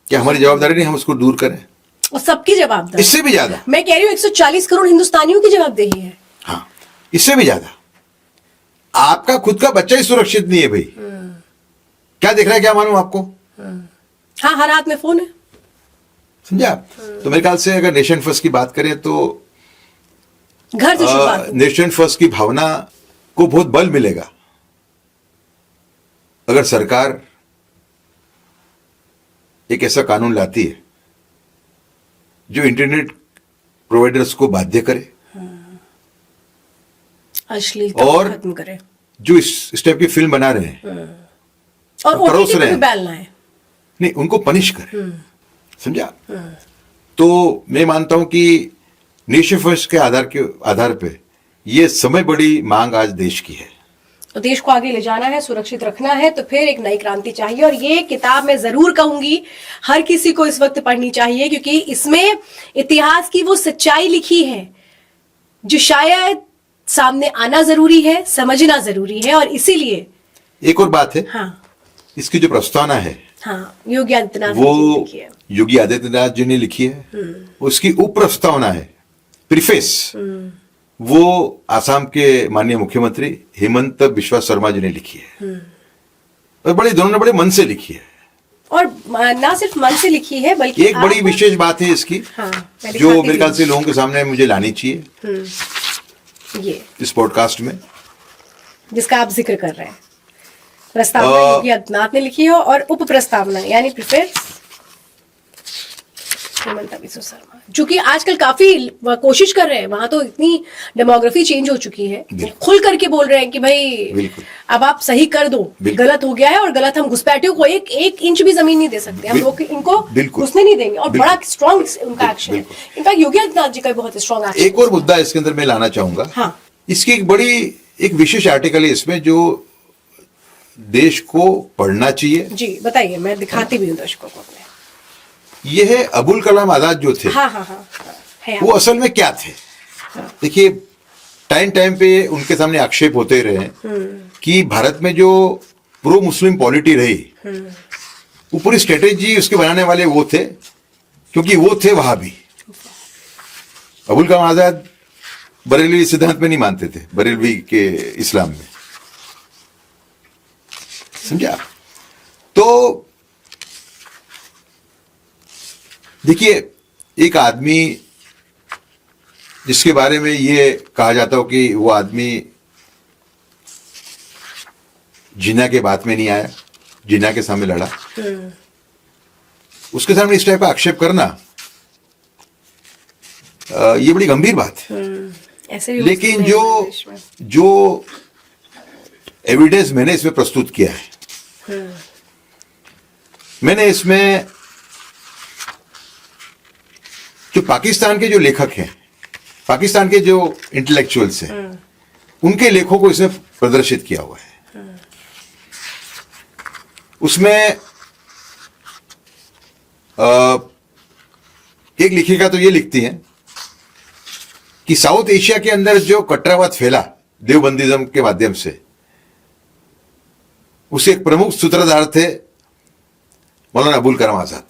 क्या? हमारी जवाबदारी नहीं हम उसको दूर करें? और सबकी जवाबदारी, इससे भी ज्यादा। मैं कह रही हूँ 140 करोड़ हिंदुस्तानियों की जवाबदेही है। हाँ, इससे भी ज्यादा। आपका खुद का बच्चा ही सुरक्षित नहीं है भाई। क्या देख रहा है, क्या मालूम आपको? हाँ, हर हाथ में फोन है। समझा? तो मेरे ख्याल से अगर नेशन फर्स्ट की बात करें तो घर से शुरुआत, नेशन फर्स्ट की भावना को बहुत बल मिलेगा अगर सरकार एक ऐसा कानून लाती है जो इंटरनेट प्रोवाइडर्स को बाध्य करे अश्लीलता और खत्म करे, जो इस टाइप की फिल्म बना रहे हैं और परोस ओटीटी रहे पे हैं, बैन लाए, नहीं उनको पनिश करे। समझा? तो मैं मानता हूं कि नेशन फर्स्ट के आधार पे ये समय बड़ी मांग आज देश की है। तो देश को आगे ले जाना है, सुरक्षित रखना है, तो फिर एक नई क्रांति चाहिए। और ये किताब मैं जरूर कहूंगी हर किसी को इस वक्त पढ़नी चाहिए, क्योंकि इसमें इतिहास की वो सच्चाई लिखी है जो शायद सामने आना जरूरी है, समझना जरूरी है। और इसीलिए एक और बात है, हाँ, इसकी जो प्रस्तावना है हाँ, योगी आदित्यनाथ वो जी लिखी है। योगी आदित्यनाथ जी ने लिखी है। उसकी उप प्रस्तावना है, प्रीफेस, वो आसाम के माननीय मुख्यमंत्री हेमंत बिश्वा शर्मा जी ने लिखी है। और दोनों ने बड़े मन से लिखी है। और ना सिर्फ मन से लिखी है बल्कि एक बड़ी विशेष बात है इसकी, हाँ, मैं जो दिखाती मेरे ख्याल हूँ। से लोगों के सामने मुझे लानी चाहिए ये इस पॉडकास्ट में। जिसका आप जिक्र कर रहे हैं, प्रस्तावना योगी आदित्यनाथ ने लिखी है और उप प्रस्तावना यानी प्रीफेस हेमंत बिस्वा शर्मा, जो कि आजकल काफी कोशिश कर रहे हैं। वहां तो इतनी डेमोग्राफी चेंज हो चुकी है, खुल करके बोल रहे हैं कि भाई बिल्कुल। अब आप सही कर दो, गलत हो गया है और गलत हम घुसपैठियों को एक इंच भी जमीन नहीं दे सकते, हम लोग इनको घुसने नहीं देंगे। और बड़ा स्ट्रॉन्ग उनका एक्शन है। इनफैक्ट योगी आदित्यनाथ जी का बहुत स्ट्रॉन्ग एक्शन। एक और मुद्दा इसके अंदर मैं लाना चाहूंगा। हाँ। इसकी एक विशेष आर्टिकल है इसमें जो देश को पढ़ना चाहिए। जी बताइए, मैं दिखाती भी हूँ दर्शकों को अपने। ये है अबुल कलाम आजाद जो थे, हाँ हाँ हाँ, है वो असल में क्या थे। देखिए, टाइम टाइम पे उनके सामने आक्षेप होते रहे कि भारत में जो प्रो मुस्लिम पॉलिटी रही, वो पूरी स्ट्रेटेजी उसके बनाने वाले वो थे, क्योंकि वो थे वहाबी। अबुल कलाम आजाद बरेलवी सिद्धांत में नहीं मानते थे, बरेलवी के इस्लाम में, समझा। तो देखिए, एक आदमी जिसके बारे में ये कहा जाता हो कि वो आदमी जिन्ना के बात में नहीं आया, जिन्ना के सामने लड़ा, उसके सामने इस टाइप का आक्षेप करना ये बड़ी गंभीर बात है। ऐसे भी लेकिन जो एविडेंस मैंने इसमें प्रस्तुत किया है, मैंने इसमें जो पाकिस्तान के जो लेखक हैं, पाकिस्तान के जो इंटेलेक्चुअल्स हैं, उनके लेखों को इसमें प्रदर्शित किया हुआ है। उसमें एक लेखिका तो ये लिखती हैं कि साउथ एशिया के अंदर जो कट्टरवाद फैला देवबंदीज्म के माध्यम से, उसे एक प्रमुख सूत्रधार थे मौलाना अबुल कलाम आजाद।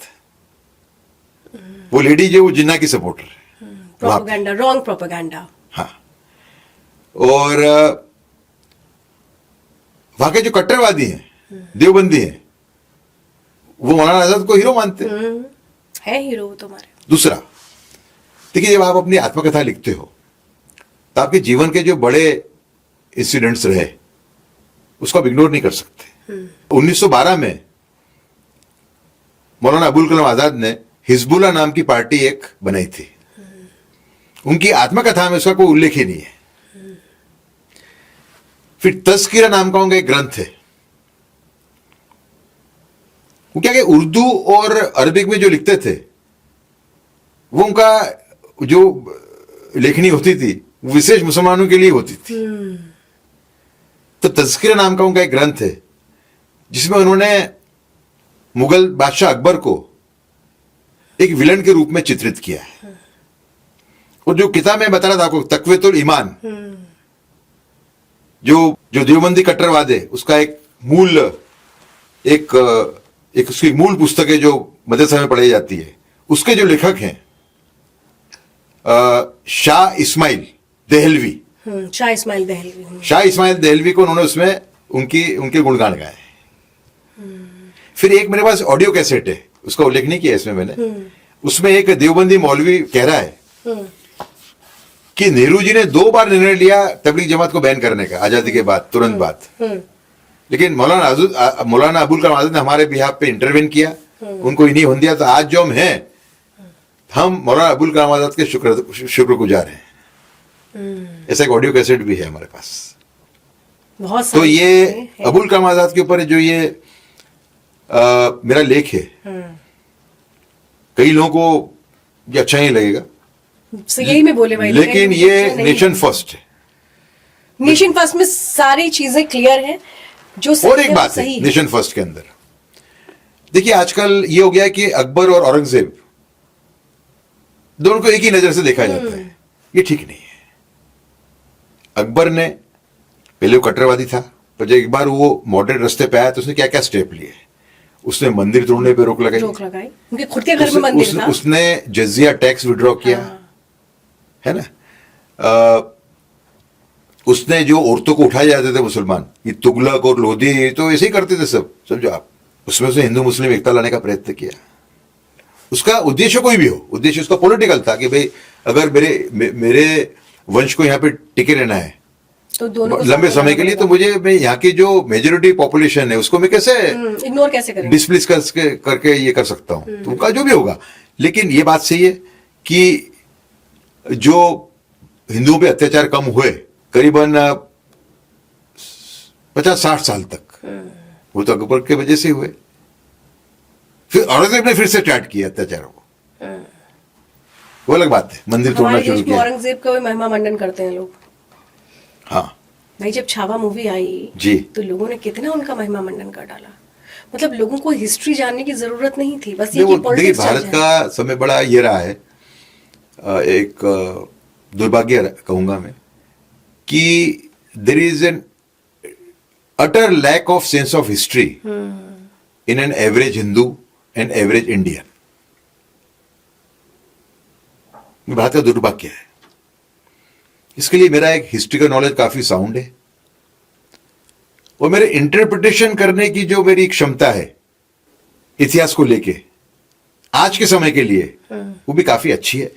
वो लेडी जो जिन्ना की सपोर्टर है, प्रोपेगेंडा, रॉन्ग प्रोपेगेंडा। हाँ। और वहां के जो कट्टरवादी हैं, देवबंदी हैं, वो मौलाना आजाद को हीरो मानते हैं। है हीरो तुम्हारे। दूसरा, देखिए, जब आप अपनी आत्मकथा लिखते हो तो आपके जीवन के जो बड़े इंसिडेंट्स रहे उसको आप इग्नोर नहीं कर सकते। 1912 में मौलाना अबुल कलाम आजाद ने हिजबुल्लाह नाम की पार्टी एक बनाई थी। उनकी आत्मकथा में उसका कोई उल्लेख ही नहीं है। फिर तस्कीरा नाम का उनका एक ग्रंथ है। वो क्या उर्दू और अरबिक में जो लिखते थे, वो उनका जो लेखनी होती थी वो विशेष मुसलमानों के लिए होती थी। तो तस्कीरा नाम का उनका एक ग्रंथ है जिसमें उन्होंने मुगल बादशाह अकबर को एक विलन के रूप में चित्रित किया है। और जो किताब में बता रहा था आपको, तकवीतुल ईमान, जो देवबंदी कट्टरवाद है, उसका एक उसकी मूल पुस्तक है जो मदरसा में पढ़ाई जाती है। उसके जो लेखक हैं शाह इस्माइल देहलवी, शाह इस्माइल देहलवी, शाह इस्माइल देहलवी को उन्होंने उसमें उनके गुणगान गाए। फिर एक मेरे पास ऑडियो कैसेट है, उसका उल्लेख नहीं किया इसमें मैंने। उसमें एक देवबंदी मौलवी कह रहा है कि नेहरू जी ने 2 बार निर्णय लिया तबलीग जमात को बैन करने का, आजादी के बाद, तुरंत बाद। लेकिन मौलाना अबुल कलाम आजाद ने हमारे बिहाफ पे इंटरवेन किया, उनको ही नहीं होने दिया। तो आज जो हम हैं, हम मौलाना अबुल कलाम आजाद के शुक्रगुजार हैं। ऐसा एक ऑडियो कैसेट भी है हमारे पास। बहुत तो ये अबुल कलाम आजाद के ऊपर जो ये मेरा लेख है, कई लोगों को ये अच्छा ही लगेगा, यही मैं बोले भाई, लेकिन ये नेशन फर्स्ट है। नेशन फर्स्ट में सारी चीजें क्लियर हैं जो सही और एक बात है नेशन फर्स्ट के अंदर, देखिए, आजकल ये हो गया है कि अकबर और औरंगजेब दोनों को एक ही नजर से देखा जाता है। ये ठीक नहीं है। अकबर ने पहले वो कट्टरवादी था, पर जब एक बार वो मॉडरेट रास्ते पे आया तो उसने क्या क्या स्टेप लिए। उसने मंदिर तोड़ने पे रोक लगाई, उनके खुद के घर में मंदिर था। उसने जजिया टैक्स विड्रॉ किया, है ना। उसने जो औरतों को उठाए जाते थे मुसलमान, ये तुगलक और लोधी तो ऐसे ही करते थे सब, समझो आप, उसमें से हिंदू मुस्लिम एकता लाने का प्रयत्न किया। उसका उद्देश्य कोई भी हो, उद्देश्य उसका पॉलिटिकल था कि भाई अगर मेरे वंश को यहाँ पे टिके रहना है तो दोनों लंबे समय के लिए, तो मैं यहाँ की जो मेजोरिटी पॉपुलेशन है उसको मैं कैसे इग्नोर कैसे करें, डिस्प्लेस करके ये कर सकता हूँ। तो उनका जो भी होगा, लेकिन ये बात सही है कि जो हिंदुओं पे अत्याचार कम हुए करीबन 50-60 साल तक, वो तो अकबर के वजह से हुए। फिर औरंगजेब ने फिर से स्टार्ट किया अत्याचारों को, वो अलग बात है, मंदिर तोड़ना शुरू किया। औरंगजेब का भी महिमा मंडन करते हैं लोग। हाँ भाई, जब छावा मूवी आई जी, तो लोगों ने कितना उनका महिमा मंडन कर डाला। मतलब लोगों को हिस्ट्री जानने की जरूरत नहीं थी, बस ये कि पॉलिटिक्स भारत का समय बड़ा ये रहा है, एक दुर्भाग्य कहूंगा मैं, कि there is an utter lack of sense of history in an average Hindu and average Indian. Bharat का दुर्भाग्य है। इसके लिए मेरा एक हिस्ट्री का नॉलेज काफी साउंड है, और मेरे इंटरप्रिटेशन करने की जो मेरी क्षमता है इतिहास को लेके आज के समय के लिए, वो भी काफी अच्छी है।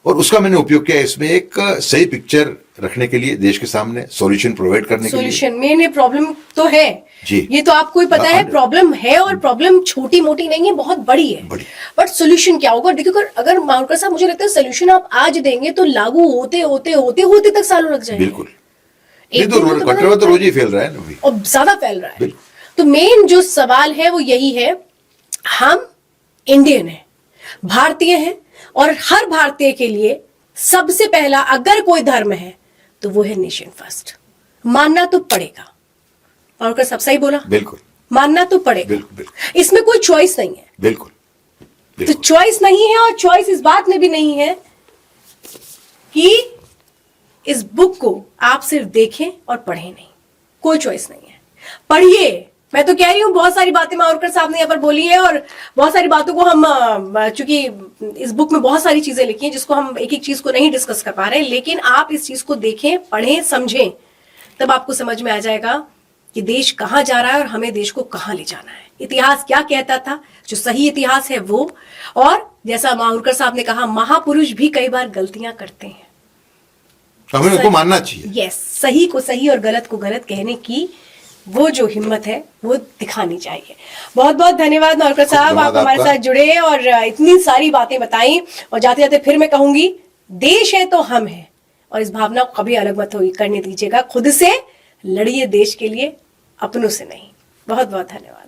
और उसका मैंने उपयोग किया इसमें एक सही पिक्चर रखने के लिए, देश के सामने सॉल्यूशन प्रोवाइड करने के लिए। सॉल्यूशन मेन ये प्रॉब्लम तो है जी, ये तो आपको ही पता है, प्रॉब्लम है, और प्रॉब्लम छोटी मोटी नहीं है, बहुत बड़ी है। बट सॉल्यूशन क्या होगा? देखिए, अगर मावड़कर साहब, मुझे लगता है सॉल्यूशन आप आज देंगे तो लागू होते होते होते होते तक सालों लग जाएंगे। बिल्कुल, कटरा तो रोज ही फैल रहा है ना, और ज्यादा फैल रहा है। तो मेन जो सवाल है वो यही है, हम इंडियन हैं, भारतीय हैं, और हर भारतीय के लिए सबसे पहला अगर कोई धर्म है तो वो है नेशन फर्स्ट। मानना तो पड़ेगा। और क्या सब सही बोला? बिल्कुल, मानना तो पड़ेगा। बिल्कुल, इसमें कोई चॉइस नहीं है। बिल्कुल, तो चॉइस नहीं है, और चॉइस इस बात में भी नहीं है कि इस बुक को आप सिर्फ देखें और पढ़ें नहीं, कोई चॉइस नहीं है। पढ़िए, मैं तो कह रही हूं, बहुत सारी बातें मावड़कर साहब ने यहाँ पर बोली है, और बहुत सारी बातों को हम, चूंकि इस बुक में बहुत सारी चीजें लिखी हैं जिसको हम एक एक चीज को नहीं डिस्कस कर पा रहे, लेकिन आप इस चीज को देखें, पढ़ें, समझें, तब आपको समझ में आ जाएगा कि देश कहाँ जा रहा है और हमें देश को कहाँ ले जाना है। इतिहास क्या कहता था, जो सही इतिहास है वो, और जैसा मावड़कर साहब ने कहा, महापुरुष भी कई बार गलतियां करते हैं, हमें उनको मानना चाहिए। यस, सही को सही और गलत को गलत कहने की वो जो हिम्मत है वो दिखानी चाहिए। बहुत बहुत धन्यवाद मावड़कर साहब, आप हमारे साथ जुड़े और इतनी सारी बातें बताई। और जाते जाते फिर मैं कहूंगी, देश है तो हम हैं, और इस भावना को कभी अलग मत करने दीजिएगा। खुद से लड़िए देश के लिए, अपनों से नहीं। बहुत बहुत धन्यवाद।